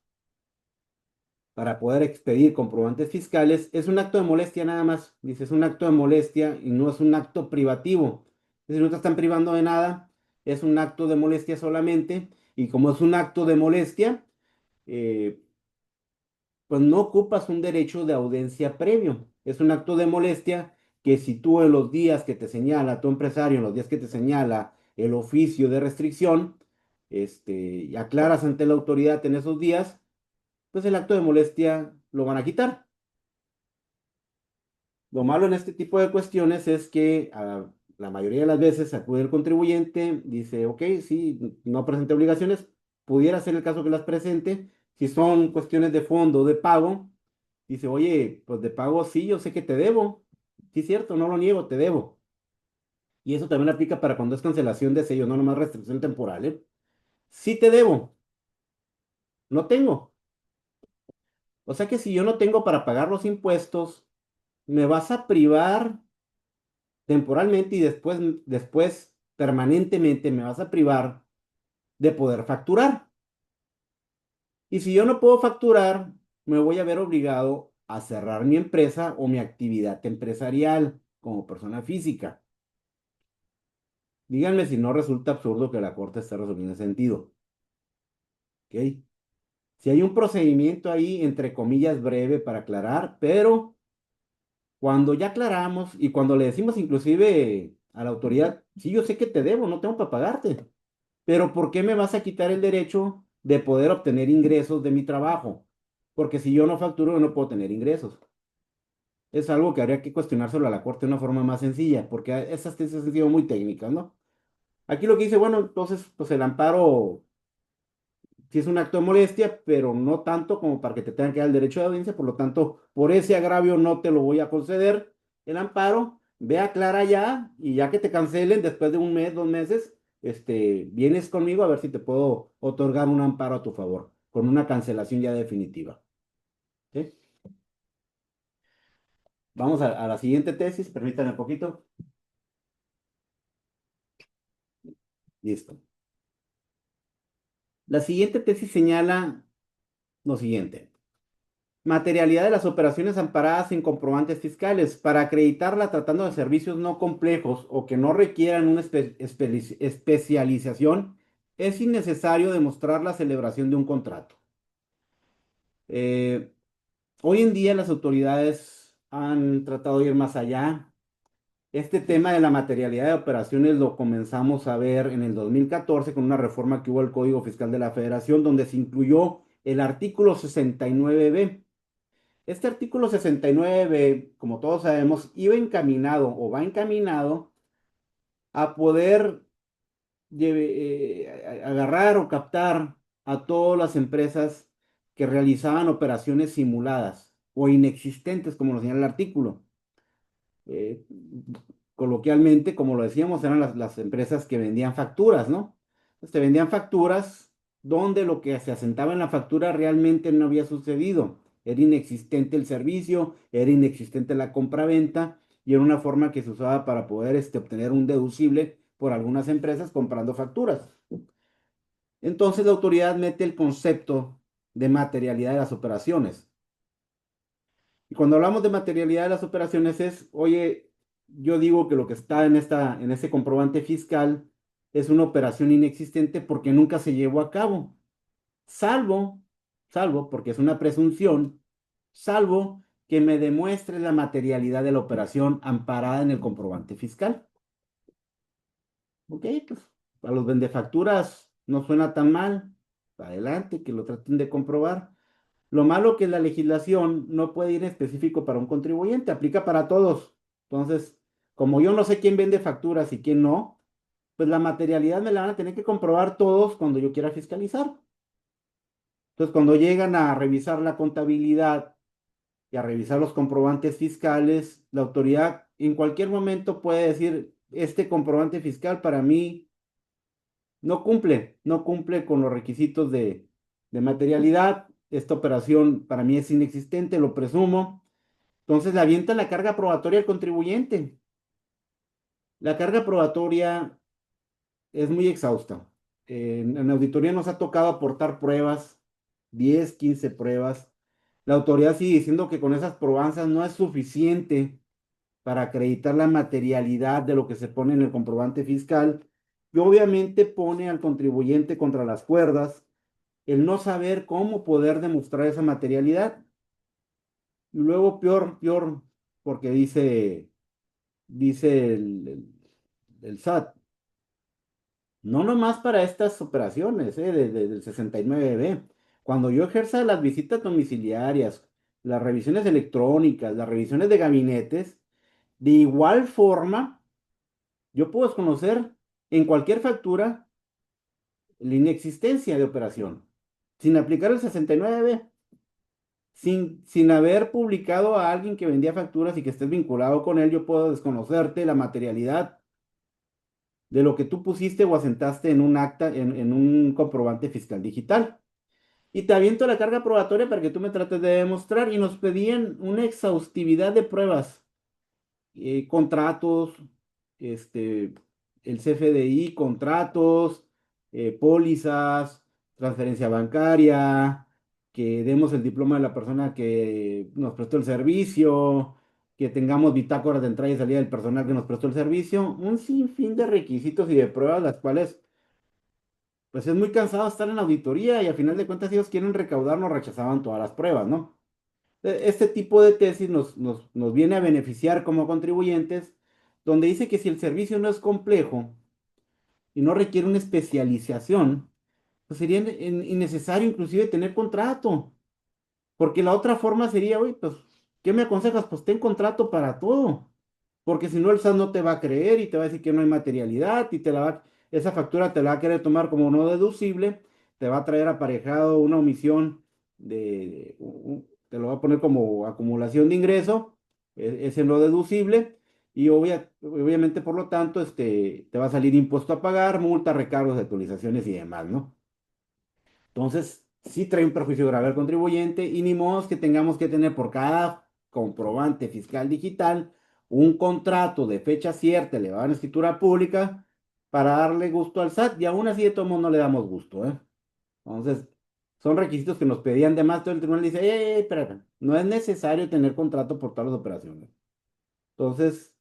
para poder expedir comprobantes fiscales es un acto de molestia nada más. Dice, es un acto de molestia y no es un acto privativo. Es decir, no te están privando de nada, es un acto de molestia solamente. Y como es un acto de molestia, eh, pues no ocupas un derecho de audiencia previo. Es un acto de molestia que si tú en los días que te señala tu empresario, en los días que te señala el oficio de restricción, y aclaras ante la autoridad en esos días, pues el acto de molestia lo van a quitar. Lo malo en este tipo de cuestiones es que la mayoría de las veces acude el contribuyente, dice, ok, sí, no presenté obligaciones, pudiera ser el caso que las presente. Si son cuestiones de fondo, de pago, dice, oye, pues de pago sí, yo sé que te debo. Sí, es cierto, no lo niego, te debo. Y eso también aplica para cuando es cancelación de sello, no nomás restricción temporal, ¿eh? Sí te debo, no tengo. O sea que si yo no tengo para pagar los impuestos, me vas a privar temporalmente y después permanentemente me vas a privar de poder facturar. Y si yo no puedo facturar, me voy a ver obligado a cerrar mi empresa o mi actividad empresarial como persona física. Díganme si no resulta absurdo que la Corte esté resolviendo ese sentido. ¿Ok? Si hay un procedimiento ahí, entre comillas, breve para aclarar, pero cuando ya aclaramos y cuando le decimos inclusive a la autoridad, sí, yo sé que te debo, no tengo para pagarte, pero ¿por qué me vas a quitar el derecho de poder obtener ingresos de mi trabajo? Porque si yo no facturo, yo no puedo tener ingresos. Es algo que habría que cuestionárselo a la Corte de una forma más sencilla, porque esas tesis han sido muy técnicas, ¿no? Aquí lo que dice, bueno, entonces, pues el amparo sí es un acto de molestia, pero no tanto como para que te tengan que dar el derecho de audiencia, por lo tanto, por ese agravio no te lo voy a conceder el amparo, ve a aclara ya, y ya que te cancelen después de un mes, 2 meses, vienes conmigo a ver si te puedo otorgar un amparo a tu favor, con una cancelación ya definitiva. ¿Sí? Vamos a la siguiente tesis, permítanme un poquito. Listo. La siguiente tesis señala lo siguiente. Materialidad de las operaciones amparadas en comprobantes fiscales. Para acreditarla tratando de servicios no complejos o que no requieran una especialización, es innecesario demostrar la celebración de un contrato. Eh, Hoy en día las autoridades han tratado de ir más allá. Este tema de la materialidad de operaciones lo comenzamos a ver en el 2014 con una reforma que hubo al Código Fiscal de la Federación, donde se incluyó el artículo 69b. Este artículo 69, como todos sabemos, iba encaminado o va encaminado a poder agarrar o captar a todas las empresas que realizaban operaciones simuladas o inexistentes, como lo señala el artículo. eh, Coloquialmente, como lo decíamos, eran las empresas que vendían facturas, ¿no? Te vendían facturas donde lo que se asentaba en la factura realmente no había sucedido. Era inexistente el servicio, era inexistente la compraventa y era una forma que se usaba para poder obtener un deducible por algunas empresas comprando facturas. Entonces la autoridad mete el concepto de materialidad de las operaciones. Y cuando hablamos de materialidad de las operaciones es, oye, yo digo que lo que está en este comprobante fiscal es una operación inexistente porque nunca se llevó a cabo, salvo, salvo, porque es una presunción, salvo que me demuestre la materialidad de la operación amparada en el comprobante fiscal. Ok, pues a los vendefacturas no suena tan mal. Adelante, que lo traten de comprobar. Lo malo que la legislación no puede ir en específico para un contribuyente, aplica para todos. Entonces, como yo no sé quién vende facturas y quién no, pues la materialidad me la van a tener que comprobar todos cuando yo quiera fiscalizar. Entonces, cuando llegan a revisar la contabilidad y a revisar los comprobantes fiscales, la autoridad en cualquier momento puede decir, este comprobante fiscal para mí no cumple con los requisitos de materialidad, esta operación para mí es inexistente, lo presumo. Entonces le avienta la carga probatoria al contribuyente. La carga probatoria es muy exhausta. En auditoría nos ha tocado aportar pruebas, 10, 15 pruebas. La autoridad sigue diciendo que con esas probanzas no es suficiente para acreditar la materialidad de lo que se pone en el comprobante fiscal y obviamente pone al contribuyente contra las cuerdas el no saber cómo poder demostrar esa materialidad. Y luego peor, peor, porque dice el SAT, no nomás para estas operaciones del 69B. Cuando yo ejerza las visitas domiciliarias, las revisiones electrónicas, las revisiones de gabinetes, de igual forma, yo puedo desconocer en cualquier factura la inexistencia de operación, sin aplicar el 69B, sin haber publicado a alguien que vendía facturas y que estés vinculado con él, yo puedo desconocerte la materialidad de lo que tú pusiste o asentaste en un acta, en un comprobante fiscal digital. Y te aviento la carga probatoria para que tú me trates de demostrar. Y nos pedían una exhaustividad de pruebas, contratos, este, el CFDI, contratos, pólizas, transferencia bancaria, que demos el diploma de la persona que nos prestó el servicio, que tengamos bitácoras de entrada y salida del personal que nos prestó el servicio, un sinfín de requisitos y de pruebas, las cuales, pues es muy cansado estar en la auditoría y al final de cuentas ellos quieren recaudar, nos rechazaban todas las pruebas, ¿no? Este tipo de tesis nos viene a beneficiar como contribuyentes, donde dice que si el servicio no es complejo y no requiere una especialización, pues sería innecesario inclusive tener contrato. Porque la otra forma sería, oye, pues, ¿qué me aconsejas? Pues ten contrato para todo. Porque si no, el SAT no te va a creer y te va a decir que no hay materialidad y esa factura te la va a querer tomar como no deducible, te va a traer aparejado una omisión te lo va a poner como acumulación de ingreso, ese no deducible, y obviamente, por lo tanto, te va a salir impuesto a pagar, multa, recargos, actualizaciones y demás, ¿no? Entonces, sí trae un perjuicio grave al contribuyente y ni modo que tengamos que tener por cada comprobante fiscal digital un contrato de fecha cierta elevado en escritura pública para darle gusto al SAT y aún así de todos modos no le damos gusto, ¿eh? Entonces, son requisitos que nos pedían de más, todo el tribunal dice, espérate, no es necesario tener contrato por todas las operaciones. Entonces,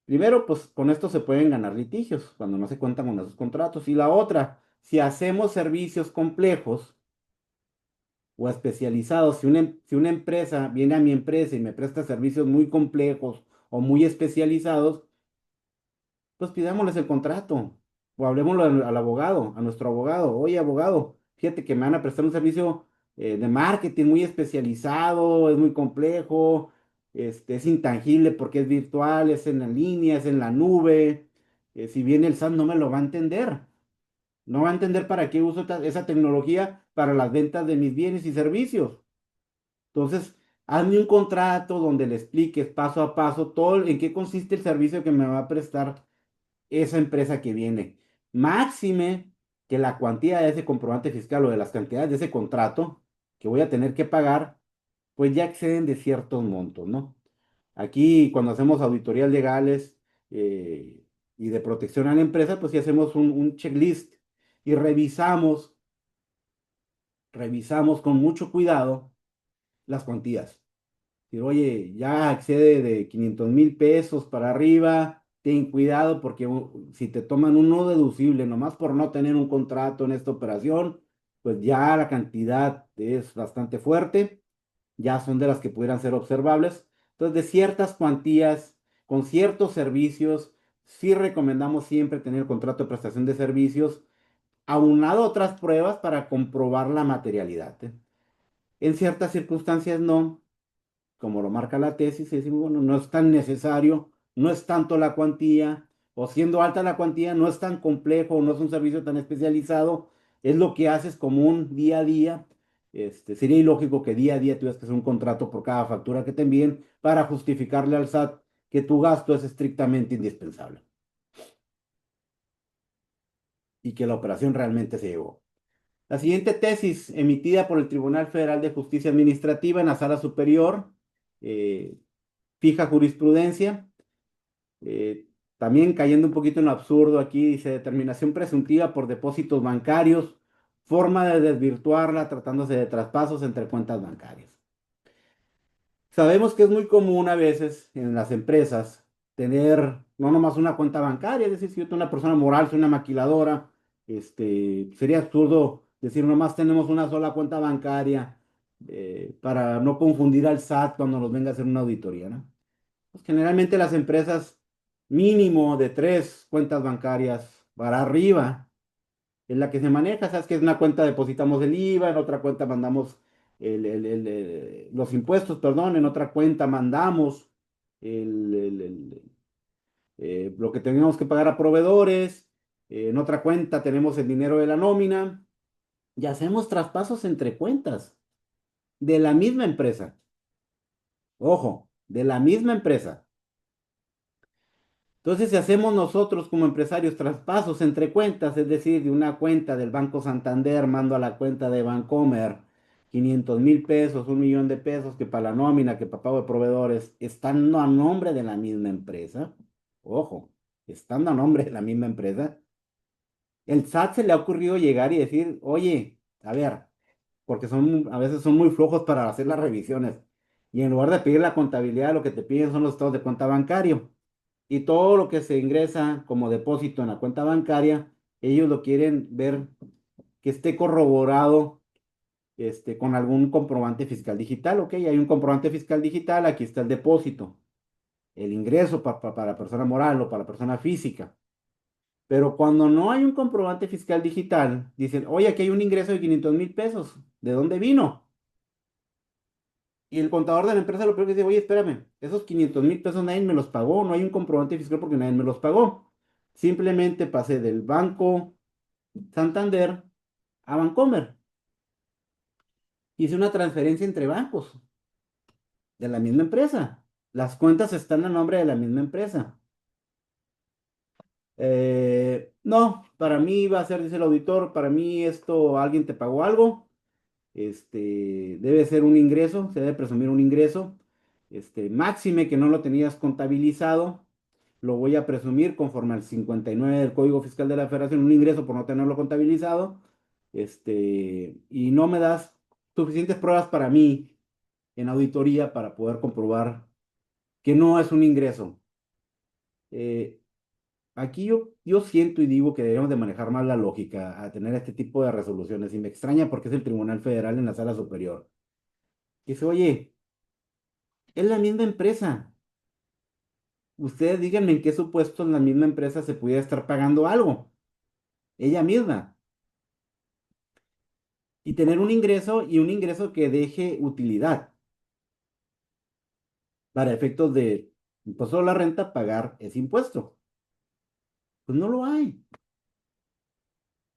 primero, pues con esto se pueden ganar litigios cuando no se cuentan con esos contratos. Y la otra, si hacemos servicios complejos, o especializados. Si una empresa viene a mi empresa y me presta servicios muy complejos o muy especializados, pues pidámosles el contrato o hablemoslo al abogado, a nuestro abogado. Oye, abogado, fíjate que me van a prestar un servicio de marketing muy especializado, es muy complejo, es intangible porque es virtual, es en la línea, es en la nube. Si viene el SAT no me lo va a entender. No va a entender para qué uso esa tecnología para las ventas de mis bienes y servicios. Entonces, hazme un contrato donde le expliques paso a paso todo en qué consiste el servicio que me va a prestar esa empresa que viene. Máxime que la cuantía de ese comprobante fiscal o de las cantidades de ese contrato que voy a tener que pagar, pues ya exceden de ciertos montos, ¿no? Aquí, cuando hacemos auditorías legales y de protección a la empresa, pues sí hacemos un checklist y revisamos con mucho cuidado las cuantías. Decir, oye, ya excede de 500,000 pesos para arriba, ten cuidado porque si te toman un no deducible nomás por no tener un contrato en esta operación, pues ya la cantidad es bastante fuerte, ya son de las que pudieran ser observables. Entonces, de ciertas cuantías, con ciertos servicios, sí recomendamos siempre tener contrato de prestación de servicios, aunado a otras pruebas para comprobar la materialidad, ¿eh? En ciertas circunstancias no, como lo marca la tesis, y decimos, bueno, no es tan necesario, no es tanto la cuantía, o siendo alta la cuantía, no es tan complejo, no es un servicio tan especializado, es lo que haces común día a día. Sería ilógico que día a día tuvieras que hacer un contrato por cada factura que te envíen para justificarle al SAT que tu gasto es estrictamente indispensable y que la operación realmente se llevó. La siguiente tesis, emitida por el Tribunal Federal de Justicia Administrativa en la Sala Superior, eh, fija jurisprudencia. Eh, También cayendo un poquito en lo absurdo aquí, dice determinación presuntiva por depósitos bancarios, forma de desvirtuarla tratándose de traspasos entre cuentas bancarias. Sabemos que es muy común a veces en las empresas tener no nomás una cuenta bancaria, es decir, si yo tengo una persona moral, soy una maquiladora, sería absurdo decir nomás tenemos una sola cuenta bancaria para no confundir al SAT cuando nos venga a hacer una auditoría, ¿no? Pues generalmente las empresas mínimo de 3 cuentas bancarias para arriba es la que se maneja. Sabes que en una cuenta depositamos el IVA, en otra cuenta mandamos los impuestos, perdón, en otra cuenta mandamos lo que tenemos que pagar a proveedores, en otra cuenta tenemos el dinero de la nómina y hacemos traspasos entre cuentas de la misma empresa. Ojo, de la misma empresa. Entonces, si hacemos nosotros como empresarios traspasos entre cuentas, es decir, de una cuenta del Banco Santander mando a la cuenta de Bancomer 500,000 pesos, 1 millón de pesos, que para la nómina, que para pago de proveedores, estando a nombre de la misma empresa, ojo, estando a nombre de la misma empresa, el SAT se le ha ocurrido llegar y decir, oye, a ver, porque a veces son muy flojos para hacer las revisiones. Y en lugar de pedir la contabilidad, lo que te piden son los estados de cuenta bancario. Y todo lo que se ingresa como depósito en la cuenta bancaria, ellos lo quieren ver que esté corroborado con algún comprobante fiscal digital. Ok, hay un comprobante fiscal digital, aquí está el depósito, el ingreso para persona moral o para persona física. Pero cuando no hay un comprobante fiscal digital, dicen, oye, aquí hay un ingreso de 500,000 pesos. ¿De dónde vino? Y el contador de la empresa lo primero que dice, oye, espérame, esos 500,000 pesos nadie me los pagó, no hay un comprobante fiscal porque nadie me los pagó. Simplemente pasé del Banco Santander a Bancomer. Hice una transferencia entre bancos de la misma empresa. Las cuentas están a nombre de la misma empresa. No, para mí va a ser, dice el auditor, para mí esto, alguien te pagó algo, debe ser un ingreso, se debe presumir un ingreso, máxime que no lo tenías contabilizado, lo voy a presumir conforme al 59 del Código Fiscal de la Federación, un ingreso por no tenerlo contabilizado, y no me das suficientes pruebas para mí en auditoría para poder comprobar que no es un ingreso. Eh, Aquí yo siento y digo que debemos de manejar más la lógica a tener este tipo de resoluciones y me extraña porque es el Tribunal Federal en la Sala Superior. Que dice, oye, es la misma empresa. Ustedes díganme en qué supuesto en la misma empresa se pudiera estar pagando algo. Ella misma. Y tener un ingreso y un ingreso que deje utilidad para efectos de impuesto a la renta, pagar ese impuesto. Pues no lo hay.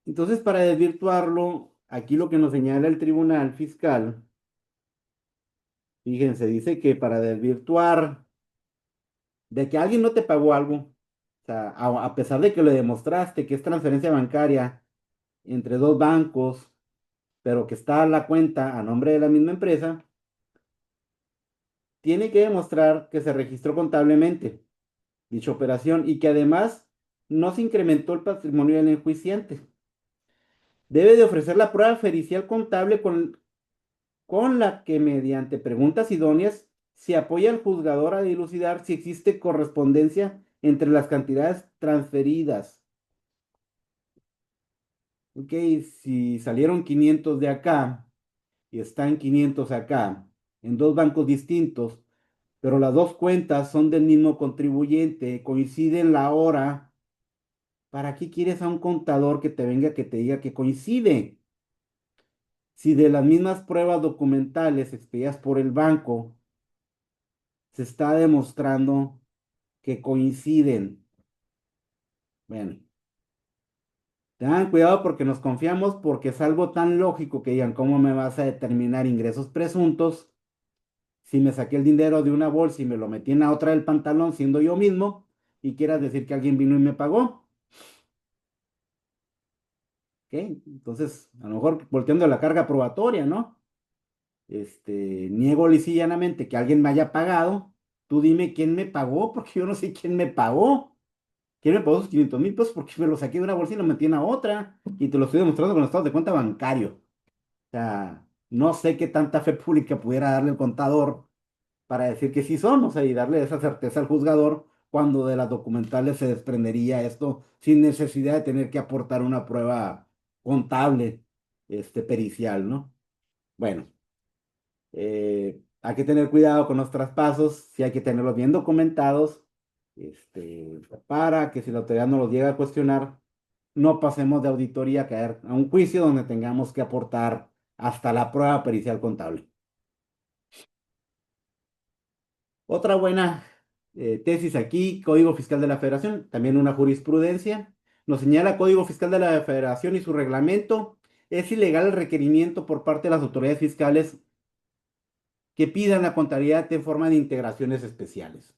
Entonces, para desvirtuarlo, aquí lo que nos señala el Tribunal Fiscal, fíjense, dice que para desvirtuar de que alguien no te pagó algo, o sea, a pesar de que le demostraste que es transferencia bancaria entre dos bancos, pero que está la cuenta a nombre de la misma empresa, tiene que demostrar que se registró contablemente dicha operación y que además no se incrementó el patrimonio del enjuiciante. Debe de ofrecer la prueba pericial contable con la que mediante preguntas idóneas se apoya al juzgador a dilucidar si existe correspondencia entre las cantidades transferidas. Ok, si salieron 500 de acá y están 500 acá, en dos bancos distintos, pero las dos cuentas son del mismo contribuyente, coinciden la hora, ¿para qué quieres a un contador que te venga que te diga que coincide? Si de las mismas pruebas documentales expedidas por el banco se está demostrando que coinciden. Bueno, tengan cuidado porque nos confiamos porque es algo tan lógico que digan, ¿cómo me vas a determinar ingresos presuntos si me saqué el dinero de una bolsa y me lo metí en la otra del pantalón siendo yo mismo y quieras decir que alguien vino y me pagó? ¿Ok? Entonces, a lo mejor volteando la carga probatoria, ¿no? Niego lisa y llanamente que alguien me haya pagado. Tú dime quién me pagó porque yo no sé quién me pagó. ¿Quién me pagó esos 500,000 pesos? Porque me los saqué de una bolsa y los metí en la otra. Y te lo estoy demostrando con los estados de cuenta bancario. O sea, no sé qué tanta fe pública pudiera darle el contador para decir que sí son, o sea, y darle esa certeza al juzgador cuando de las documentales se desprendería esto sin necesidad de tener que aportar una prueba contable, pericial, ¿no? Bueno, hay que tener cuidado con los traspasos, sí hay que tenerlos bien documentados, para que si la autoridad no los llega a cuestionar, no pasemos de auditoría a caer a un juicio donde tengamos que aportar hasta la prueba pericial contable. Otra buena tesis aquí, Código Fiscal de la Federación, también una jurisprudencia. Nos señala Código Fiscal de la Federación y su reglamento. Es ilegal el requerimiento por parte de las autoridades fiscales que pidan la contabilidad en forma de integraciones especiales.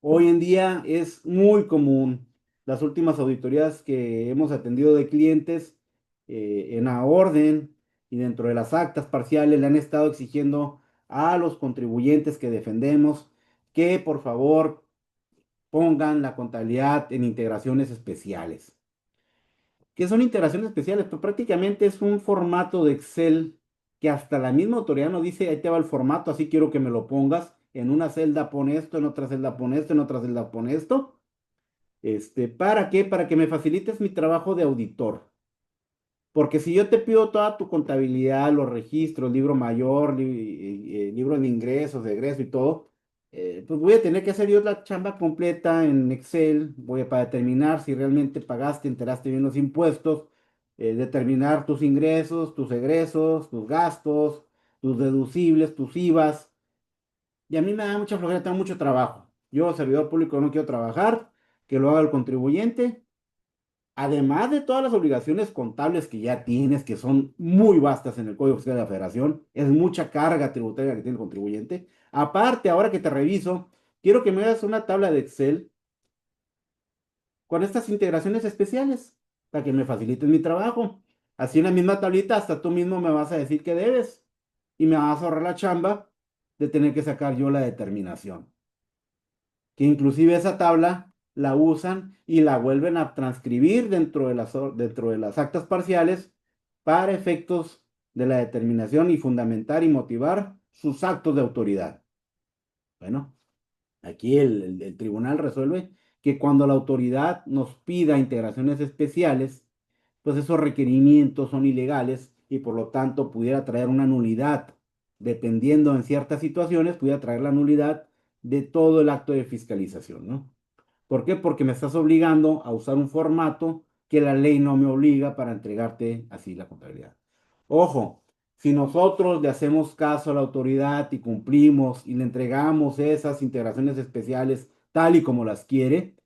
Hoy en día es muy común. Las últimas auditorías que hemos atendido de clientes en la orden y dentro de las actas parciales le han estado exigiendo a los contribuyentes que defendemos que por favor pongan la contabilidad en integraciones especiales. ¿Qué son integraciones especiales? Pues prácticamente es un formato de Excel que hasta la misma autoridad nos dice, ahí te va el formato, así quiero que me lo pongas, en una celda pon esto, en otra celda pon esto, en otra celda pon esto. ¿Para qué? Para que me facilites mi trabajo de auditor. Porque si yo te pido toda tu contabilidad, los registros, libro mayor, libro de ingresos, de egreso y todo, pues voy a tener que hacer yo la chamba completa en Excel, voy a para determinar si realmente pagaste, enteraste bien los impuestos, determinar tus ingresos, tus egresos, tus gastos, tus deducibles, tus IVAs. Y a mí me da mucha flojera, tengo mucho trabajo. Yo, servidor público, no quiero trabajar, que lo haga el contribuyente. Además de todas las obligaciones contables que ya tienes, que son muy vastas en el Código Fiscal de la Federación, es mucha carga tributaria que tiene el contribuyente. Aparte, ahora que te reviso, quiero que me hagas una tabla de Excel con estas integraciones especiales para que me facilites mi trabajo. Así en la misma tablita, hasta tú mismo me vas a decir que debes y me vas a ahorrar la chamba de tener que sacar yo la determinación, que inclusive esa tabla la usan y la vuelven a transcribir dentro de las actas parciales para efectos de la determinación y fundamentar y motivar sus actos de autoridad. Bueno, aquí el tribunal resuelve que cuando la autoridad nos pida integraciones especiales, pues esos requerimientos son ilegales y por lo tanto pudiera traer una nulidad, dependiendo en ciertas situaciones, pudiera traer la nulidad de todo el acto de fiscalización, ¿no? ¿Por qué? Porque me estás obligando a usar un formato que la ley no me obliga para entregarte así la contabilidad. Ojo, si nosotros le hacemos caso a la autoridad y cumplimos y le entregamos esas integraciones especiales tal y como las quiere,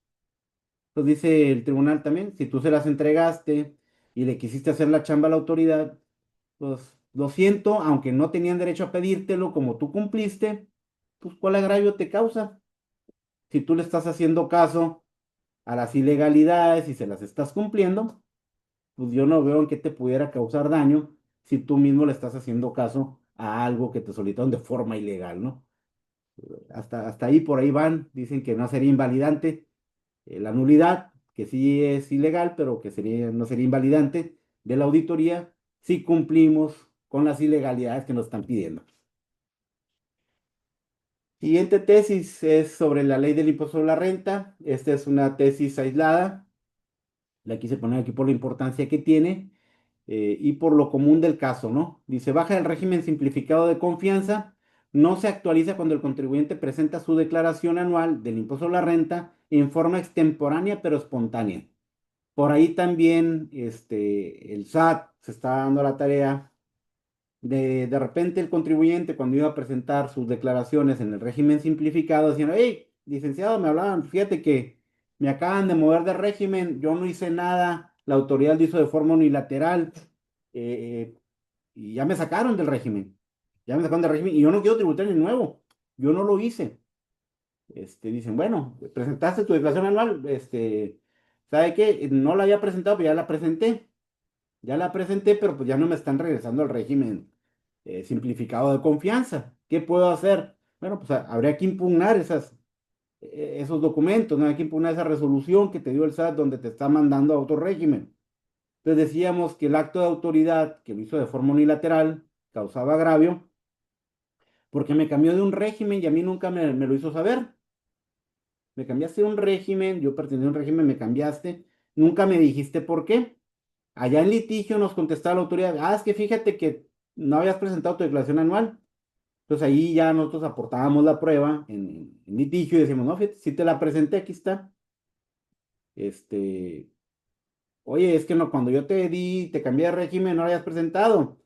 pues dice el tribunal también, si tú se las entregaste y le quisiste hacer la chamba a la autoridad, pues lo siento, aunque no tenían derecho a pedírtelo como tú cumpliste, pues ¿cuál agravio te causa? Si tú le estás haciendo caso a las ilegalidades y se las estás cumpliendo, pues yo no veo en qué te pudiera causar daño si tú mismo le estás haciendo caso a algo que te solicitaron de forma ilegal, ¿no? Hasta ahí, por ahí van, dicen que no sería invalidante la nulidad, que sí es ilegal, pero que no sería invalidante de la auditoría si cumplimos con las ilegalidades que nos están pidiendo. Siguiente tesis es sobre la ley del impuesto sobre la renta. Esta es una tesis aislada. La quise poner aquí por la importancia que tiene y por lo común del caso, ¿no? Dice, baja el régimen simplificado de confianza, no se actualiza cuando el contribuyente presenta su declaración anual del impuesto a la renta en forma extemporánea pero espontánea. Por ahí también el SAT se está dando la tarea de repente el contribuyente cuando iba a presentar sus declaraciones en el régimen simplificado, decían, hey, licenciado, me hablaban, fíjate que me acaban de mover de régimen, yo no hice nada, la autoridad lo hizo de forma unilateral, eh, y ya me sacaron del régimen, ya me sacaron del régimen, y yo no quiero tributar ni nuevo, yo no lo hice. Dicen, bueno, presentaste tu declaración anual, ¿sabe qué? No la había presentado, pero ya la presenté, pero pues ya no me están regresando al régimen simplificado de confianza. ¿Qué puedo hacer? Bueno, pues habría que impugnar esos documentos, ¿no? Hay que impugnar esa resolución que te dio el SAT donde te está mandando a otro régimen. Entonces decíamos que el acto de autoridad que lo hizo de forma unilateral causaba agravio porque me cambió de un régimen y a mí nunca me lo hizo saber. Me cambiaste de un régimen, yo pertenecía a un régimen, me cambiaste, nunca me dijiste por qué. Allá en litigio nos contestaba la autoridad, es que fíjate que no habías presentado tu declaración anual. Entonces ahí ya nosotros aportábamos la prueba en litigio y decimos, no, fíjate, si te la presenté, aquí está. Este, Oye, es que no, cuando yo te di, te cambié de régimen, no la habías presentado.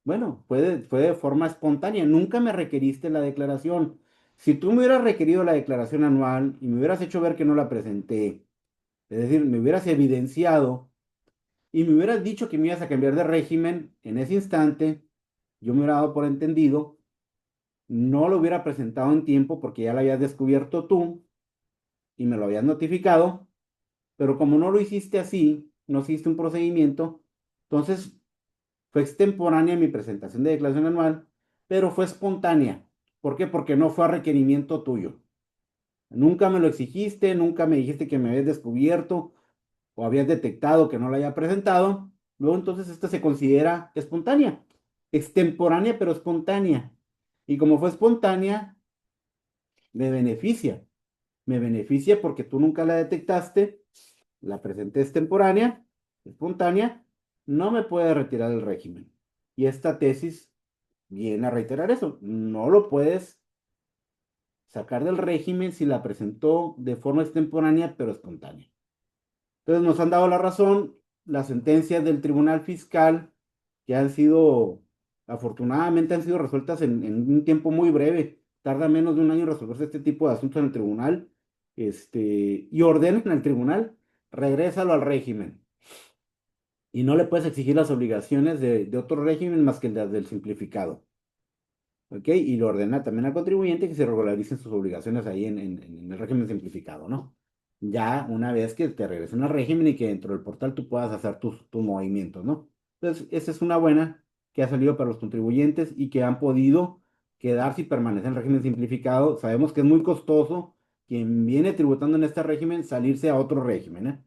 Bueno, fue de forma espontánea, nunca me requeriste la declaración. Si tú me hubieras requerido la declaración anual y me hubieras hecho ver que no la presenté, es decir, me hubieras evidenciado y me hubieras dicho que me ibas a cambiar de régimen en ese instante, yo me hubiera dado por entendido, no lo hubiera presentado en tiempo porque ya lo habías descubierto tú y me lo habías notificado, pero como no lo hiciste así, no hiciste un procedimiento, entonces fue extemporánea mi presentación de declaración anual, pero fue espontánea. ¿Por qué? Porque no fue a requerimiento tuyo. Nunca me lo exigiste, nunca me dijiste que me habías descubierto o habías detectado que no la haya presentado. Luego entonces esta se considera espontánea. extemporánea pero espontánea. Y como fue espontánea, me beneficia. Me beneficia porque tú nunca la detectaste, la presenté extemporánea, espontánea, no me puede retirar del régimen. Y esta tesis viene a reiterar eso. No lo puedes sacar del régimen si la presentó de forma extemporánea pero espontánea. Entonces nos han dado la razón las sentencias del Tribunal Fiscal que han sido, afortunadamente han sido resueltas en un tiempo muy breve. Tarda menos de un año en resolverse este tipo de asuntos en el tribunal, y ordenan al tribunal, regrésalo al régimen. Y no le puedes exigir las obligaciones de otro régimen más que las del simplificado. ¿Ok? Y lo ordena también al contribuyente que se regularicen sus obligaciones ahí en el régimen simplificado, ¿no? Ya una vez que te regresen al régimen y que dentro del portal tú puedas hacer tus movimientos, ¿no? Entonces, esa es una buena que ha salido para los contribuyentes y que han podido quedarse y permanecer en el régimen simplificado. Sabemos que es muy costoso quien viene tributando en este régimen salirse a otro régimen, ¿eh?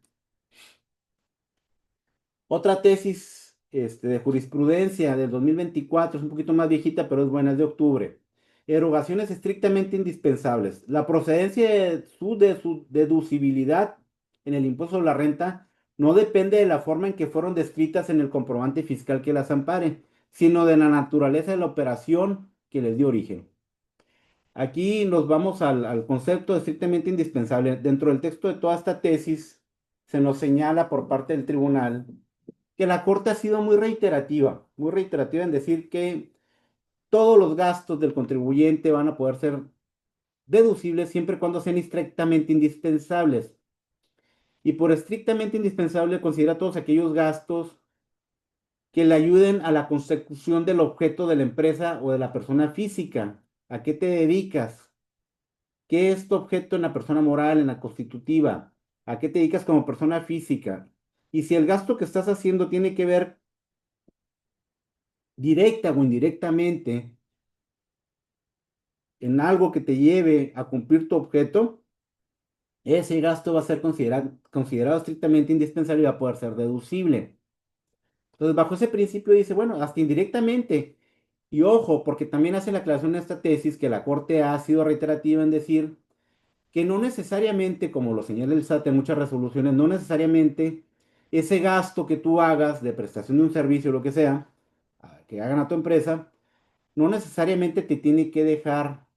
Otra tesis de jurisprudencia del 2024 es un poquito más viejita, pero es buena, es de octubre. Erogaciones estrictamente indispensables. La procedencia de su deducibilidad en el impuesto sobre la renta no depende de la forma en que fueron descritas en el comprobante fiscal que las ampare, sino de la naturaleza de la operación que les dio origen. Aquí nos vamos al concepto de estrictamente indispensable. Dentro del texto de toda esta tesis se nos señala por parte del tribunal que la Corte ha sido muy reiterativa en decir que todos los gastos del contribuyente van a poder ser deducibles siempre y cuando sean estrictamente indispensables. Y por estrictamente indispensable considera todos aquellos gastos que le ayuden a la consecución del objeto de la empresa o de la persona física. ¿A qué te dedicas? ¿Qué es tu objeto en la persona moral, en la constitutiva? ¿A qué te dedicas como persona física? Y si el gasto que estás haciendo tiene que ver directa o indirectamente en algo que te lleve a cumplir tu objeto, ese gasto va a ser considerado estrictamente indispensable y va a poder ser deducible. Entonces, bajo ese principio dice, bueno, hasta indirectamente. Y ojo, porque también hace la aclaración en esta tesis que la Corte ha sido reiterativa en decir que no necesariamente, como lo señala el SAT en muchas resoluciones, no necesariamente ese gasto que tú hagas de prestación de un servicio o lo que sea, que hagan a tu empresa, no necesariamente te tiene que dejar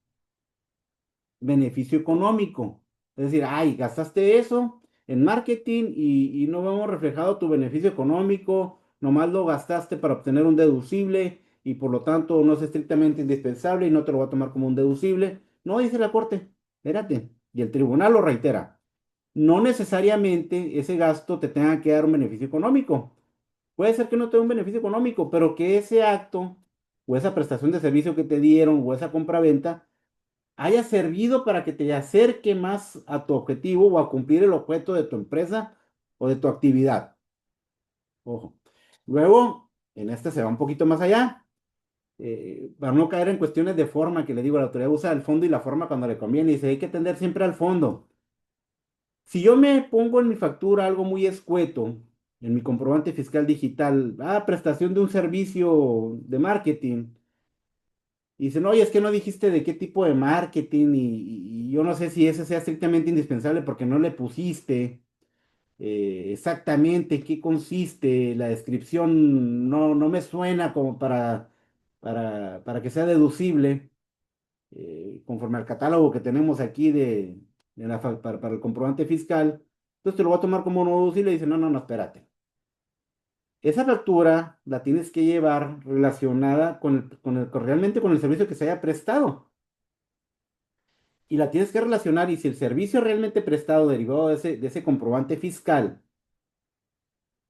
beneficio económico. Es decir, ay, gastaste eso en marketing y no vemos reflejado tu beneficio económico, nomás lo gastaste para obtener un deducible y por lo tanto no es estrictamente indispensable y no te lo va a tomar como un deducible. No, dice la Corte, espérate, y el tribunal lo reitera. No necesariamente ese gasto te tenga que dar un beneficio económico. Puede ser que no te dé un beneficio económico, pero que ese acto o esa prestación de servicio que te dieron o esa compra-venta haya servido para que te acerque más a tu objetivo o a cumplir el objeto de tu empresa o de tu actividad. Ojo. Luego, en este se va un poquito más allá, para no caer en cuestiones de forma, que le digo, la autoridad usa el fondo y la forma cuando le conviene, y dice, hay que tender siempre al fondo. Si yo me pongo en mi factura algo muy escueto, en mi comprobante fiscal digital, prestación de un servicio de marketing, y dicen, oye, es que no dijiste de qué tipo de marketing y yo no sé si ese sea estrictamente indispensable porque no le pusiste exactamente qué consiste, la descripción no me suena como para que sea deducible conforme al catálogo que tenemos aquí para el comprobante fiscal. Entonces te lo voy a tomar como no deducible y dice, no, espérate. Esa factura la tienes que llevar relacionada realmente con el servicio que se haya prestado. Y la tienes que relacionar y si el servicio realmente prestado derivado de ese comprobante fiscal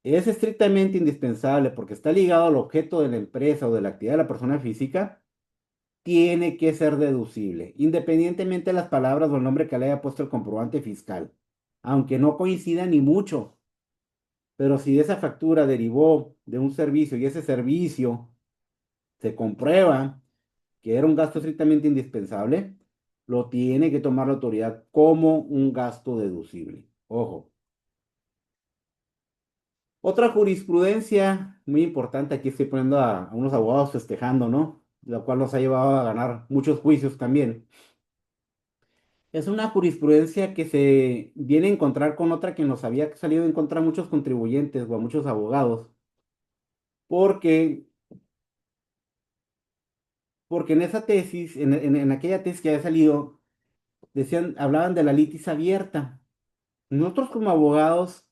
es estrictamente indispensable porque está ligado al objeto de la empresa o de la actividad de la persona física, tiene que ser deducible, independientemente de las palabras o el nombre que le haya puesto el comprobante fiscal, aunque no coincida ni mucho. Pero si esa factura derivó de un servicio y ese servicio se comprueba que era un gasto estrictamente indispensable, lo tiene que tomar la autoridad como un gasto deducible. Ojo. Otra jurisprudencia muy importante, aquí estoy poniendo a unos abogados festejando, ¿no? Lo cual nos ha llevado a ganar muchos juicios también. Es una jurisprudencia que se viene a encontrar con otra que nos había salido en contra a muchos contribuyentes o a muchos abogados, porque, porque en esa tesis, en aquella tesis que había salido, decían, hablaban de la litis abierta. Nosotros como abogados,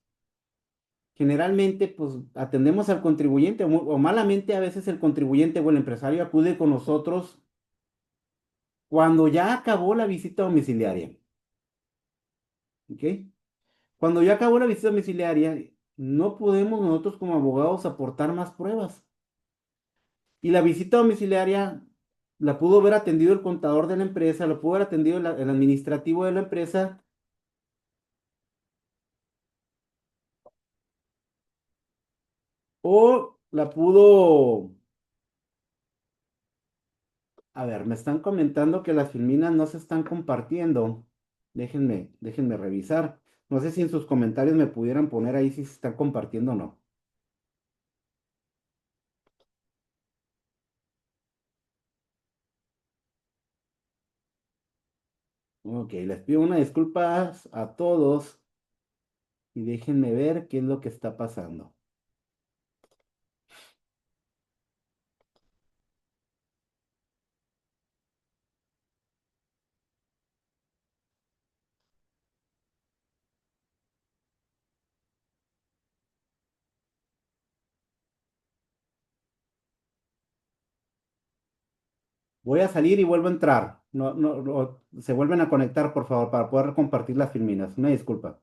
generalmente, pues atendemos al contribuyente, o malamente a veces el contribuyente o el empresario acude con nosotros cuando ya acabó la visita domiciliaria, ¿ok? Cuando ya acabó la visita domiciliaria, no podemos nosotros como abogados aportar más pruebas. Y la visita domiciliaria la pudo haber atendido el contador de la empresa, lo pudo haber atendido el administrativo de la empresa, o la pudo... A ver, me están comentando que las filminas no se están compartiendo. Déjenme revisar. No sé si en sus comentarios me pudieran poner ahí si se están compartiendo o no. Ok, les pido una disculpas a todos y déjenme ver qué es lo que está pasando. Voy a salir y vuelvo a entrar. Se vuelven a conectar, por favor, para poder compartir las filminas. Una disculpa.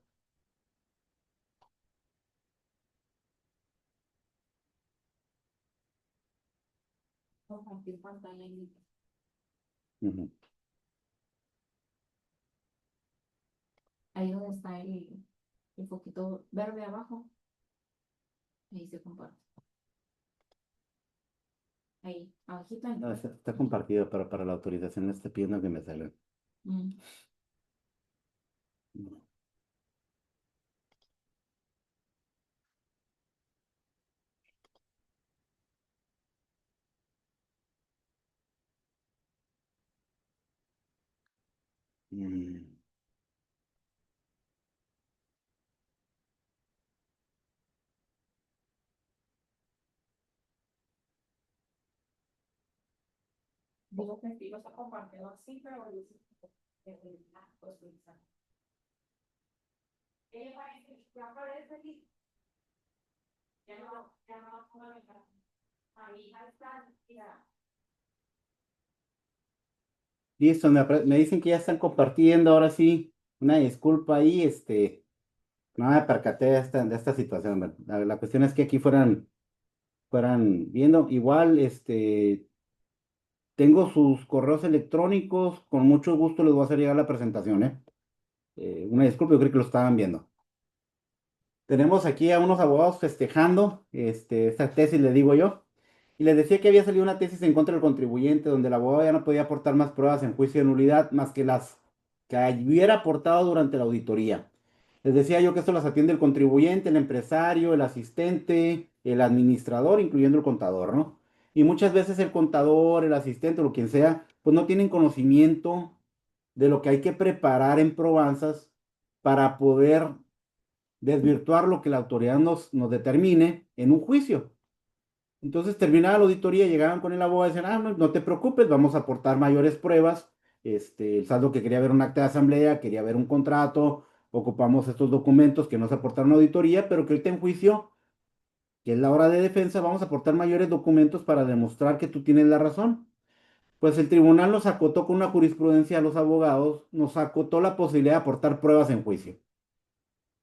Compartir pantalla y Ujú. ahí donde está el foquito verde abajo, ahí se comparte. Ahí, abajito. No, está compartido, pero para la autorización me está pidiendo que me salga. Mm. Mm, Digo que sí, lo está compartiendo así, pero dice que pues, ella parece, ya aparece aquí, ya no va a poder ver. Ahí ya está, ya. Listo, me dicen que ya están compartiendo, ahora sí. Una disculpa ahí, no me percaté de esta situación. Bueno, la cuestión es que aquí fueran viendo. Igual, tengo sus correos electrónicos, con mucho gusto les voy a hacer llegar la presentación, ¿eh? Una disculpa, yo creo que lo estaban viendo. Tenemos aquí a unos abogados festejando esta tesis, le digo yo, y les decía que había salido una tesis en contra del contribuyente donde el abogado ya no podía aportar más pruebas en juicio de nulidad más que las que hubiera aportado durante la auditoría. Les decía yo que esto las atiende el contribuyente, el empresario, el asistente, el administrador, incluyendo el contador, ¿no? Y muchas veces el contador, el asistente o quien sea, pues no tienen conocimiento de lo que hay que preparar en probanzas para poder desvirtuar lo que la autoridad nos determine en un juicio. Entonces terminaba la auditoría, llegaban con el abogado y decían, no te preocupes, vamos a aportar mayores pruebas. El saldo que quería ver un acta de asamblea, quería ver un contrato, ocupamos estos documentos que no se aportaron a auditoría, pero que ahorita en juicio, que es la hora de defensa, vamos a aportar mayores documentos para demostrar que tú tienes la razón. Pues el tribunal nos acotó con una jurisprudencia a los abogados, nos acotó la posibilidad de aportar pruebas en juicio.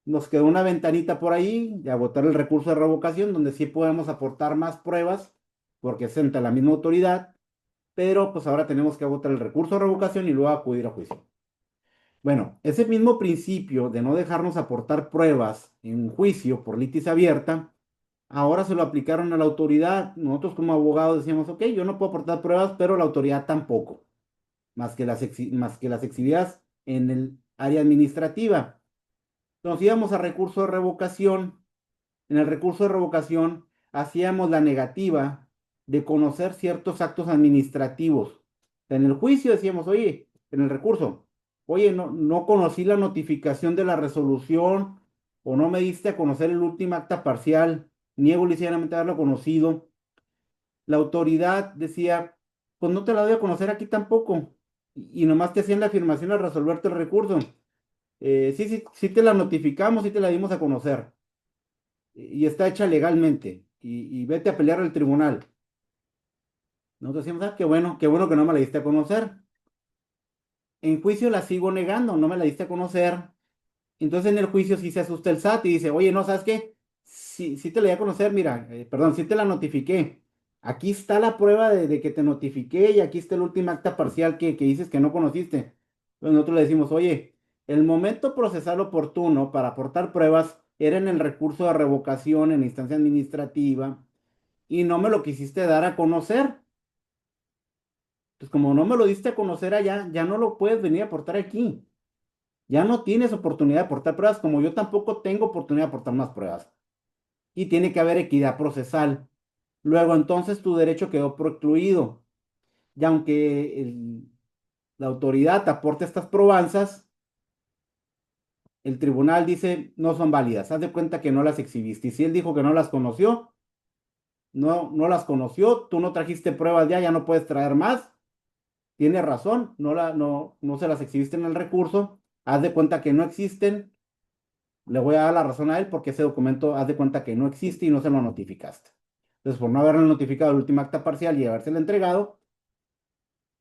Nos quedó una ventanita por ahí de agotar el recurso de revocación, donde sí podemos aportar más pruebas, porque es ante la misma autoridad, pero pues ahora tenemos que agotar el recurso de revocación y luego acudir a juicio. Bueno, ese mismo principio de no dejarnos aportar pruebas en juicio por litis abierta, ahora se lo aplicaron a la autoridad. Nosotros como abogados decíamos, ok, yo no puedo aportar pruebas, pero la autoridad tampoco, más que las exhibidas en el área administrativa. Nos íbamos a recurso de revocación en el recurso de revocación hacíamos la negativa de conocer ciertos actos administrativos. En el juicio decíamos, oye, en el recurso, oye, no conocí la notificación de la resolución o no me diste a conocer el último acta parcial, niego ligeramente haberlo conocido. La autoridad decía, pues no te la doy a conocer aquí tampoco. Y nomás te hacían la afirmación al resolverte el recurso. Sí, sí, sí te la notificamos, sí te la dimos a conocer. Y está hecha legalmente. Y vete a pelear al tribunal. Nosotros decíamos, ah, qué bueno que no me la diste a conocer. En juicio la sigo negando, no me la diste a conocer. Entonces en el juicio sí se asusta el SAT y dice, oye, no, ¿sabes qué? Sí, sí te la di a conocer, mira, perdón, sí te la notifiqué. Aquí está la prueba de que te notifiqué y aquí está el último acta parcial que dices que no conociste. Entonces nosotros le decimos, oye, el momento procesal oportuno para aportar pruebas era en el recurso de revocación en instancia administrativa y no me lo quisiste dar a conocer. Pues como no me lo diste a conocer allá, ya no lo puedes venir a aportar aquí. Ya no tienes oportunidad de aportar pruebas, como yo tampoco tengo oportunidad de aportar más pruebas. Y tiene que haber equidad procesal. Luego, entonces, tu derecho quedó procluido. Y aunque la autoridad aporte estas probanzas, el tribunal dice no son válidas. Haz de cuenta que no las exhibiste. Y si él dijo que no las conoció, no las conoció, tú no trajiste pruebas ya no puedes traer más. Tiene razón, no se las exhibiste en el recurso. Haz de cuenta que no existen. Le voy a dar la razón a él porque ese documento, haz de cuenta que no existe y no se lo notificaste. Entonces, por no haberle notificado el último acta parcial y habérselo entregado,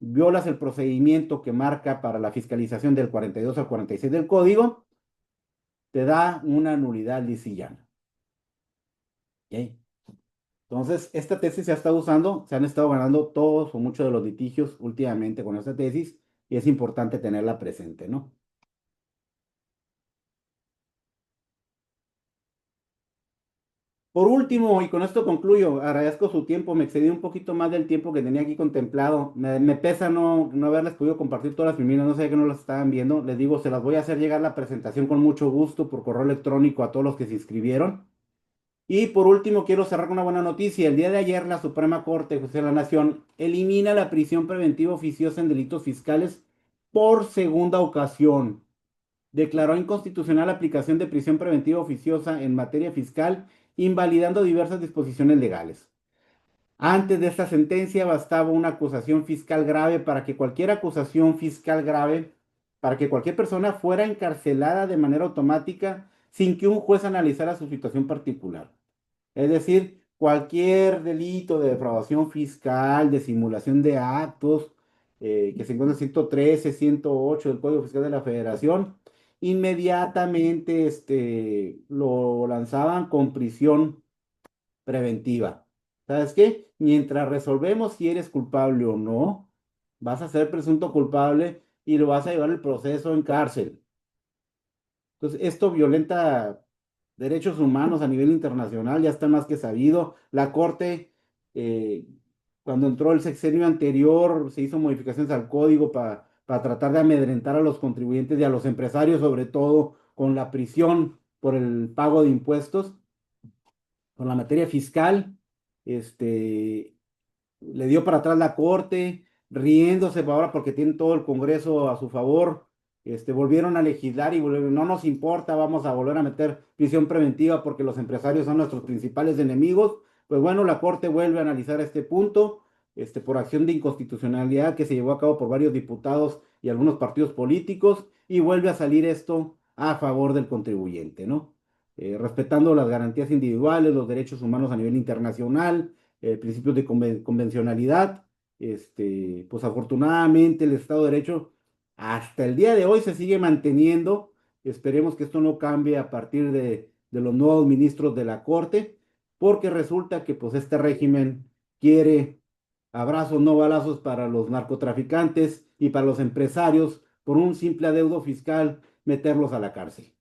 violas el procedimiento que marca para la fiscalización del 42 al 46 del código, te da una nulidad lisillana. ¿Ok? Entonces, esta tesis se ha estado usando, se han estado ganando todos o muchos de los litigios últimamente con esta tesis y es importante tenerla presente, ¿no? Por último, y con esto concluyo, agradezco su tiempo, me excedí un poquito más del tiempo que tenía aquí contemplado. Me pesa no haberles podido compartir todas las primeras, no sé que no las estaban viendo. Les digo, se las voy a hacer llegar la presentación con mucho gusto por correo electrónico a todos los que se inscribieron. Y por último, quiero cerrar con una buena noticia. El día de ayer, la Suprema Corte de Justicia de la Nación elimina la prisión preventiva oficiosa en delitos fiscales por segunda ocasión. Declaró inconstitucional la aplicación de prisión preventiva oficiosa en materia fiscal, invalidando diversas disposiciones legales. Antes de esta sentencia bastaba una acusación fiscal grave para que cualquier acusación fiscal grave, para que cualquier persona fuera encarcelada de manera automática sin que un juez analizara su situación particular. Es decir, cualquier delito de defraudación fiscal, de simulación de actos, que se encuentra en 113, 108 del Código Fiscal de la Federación, inmediatamente lo lanzaban con prisión preventiva. ¿Sabes qué? Mientras resolvemos si eres culpable o no, vas a ser presunto culpable y lo vas a llevar el proceso en cárcel. Entonces, esto violenta derechos humanos a nivel internacional, ya está más que sabido. La Corte, eh, cuando entró el sexenio anterior, se hizo modificaciones al código para tratar de amedrentar a los contribuyentes y a los empresarios, sobre todo con la prisión por el pago de impuestos, con la materia fiscal. Este, le dio para atrás la corte, riéndose ahora porque tienen todo el Congreso a su favor. Volvieron a legislar y no nos importa, vamos a volver a meter prisión preventiva porque los empresarios son nuestros principales enemigos. Pues bueno, la Corte vuelve a analizar este punto, por acción de inconstitucionalidad que se llevó a cabo por varios diputados y algunos partidos políticos, y vuelve a salir esto a favor del contribuyente, ¿no? Respetando las garantías individuales, los derechos humanos a nivel internacional, principios de convencionalidad. Pues afortunadamente el Estado de Derecho hasta el día de hoy se sigue manteniendo. Esperemos que esto no cambie a partir de los nuevos ministros de la Corte, porque resulta que pues este régimen quiere abrazos, no balazos para los narcotraficantes y para los empresarios por un simple adeudo fiscal, meterlos a la cárcel.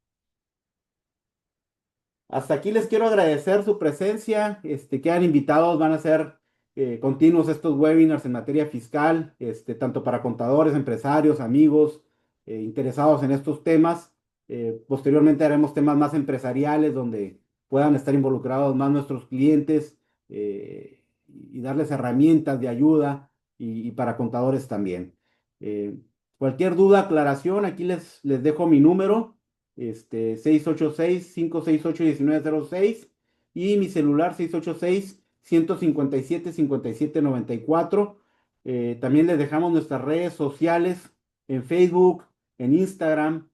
Hasta aquí les quiero agradecer su presencia, quedan invitados, van a ser continuos estos webinars en materia fiscal, tanto para contadores, empresarios, amigos, interesados en estos temas. Posteriormente haremos temas más empresariales donde puedan estar involucrados más nuestros clientes y darles herramientas de ayuda y para contadores también. Eh, Cualquier duda, aclaración, aquí les dejo mi número, 686-568-1906 y mi celular 686-157-5794. También les dejamos nuestras redes sociales en Facebook, en Instagram.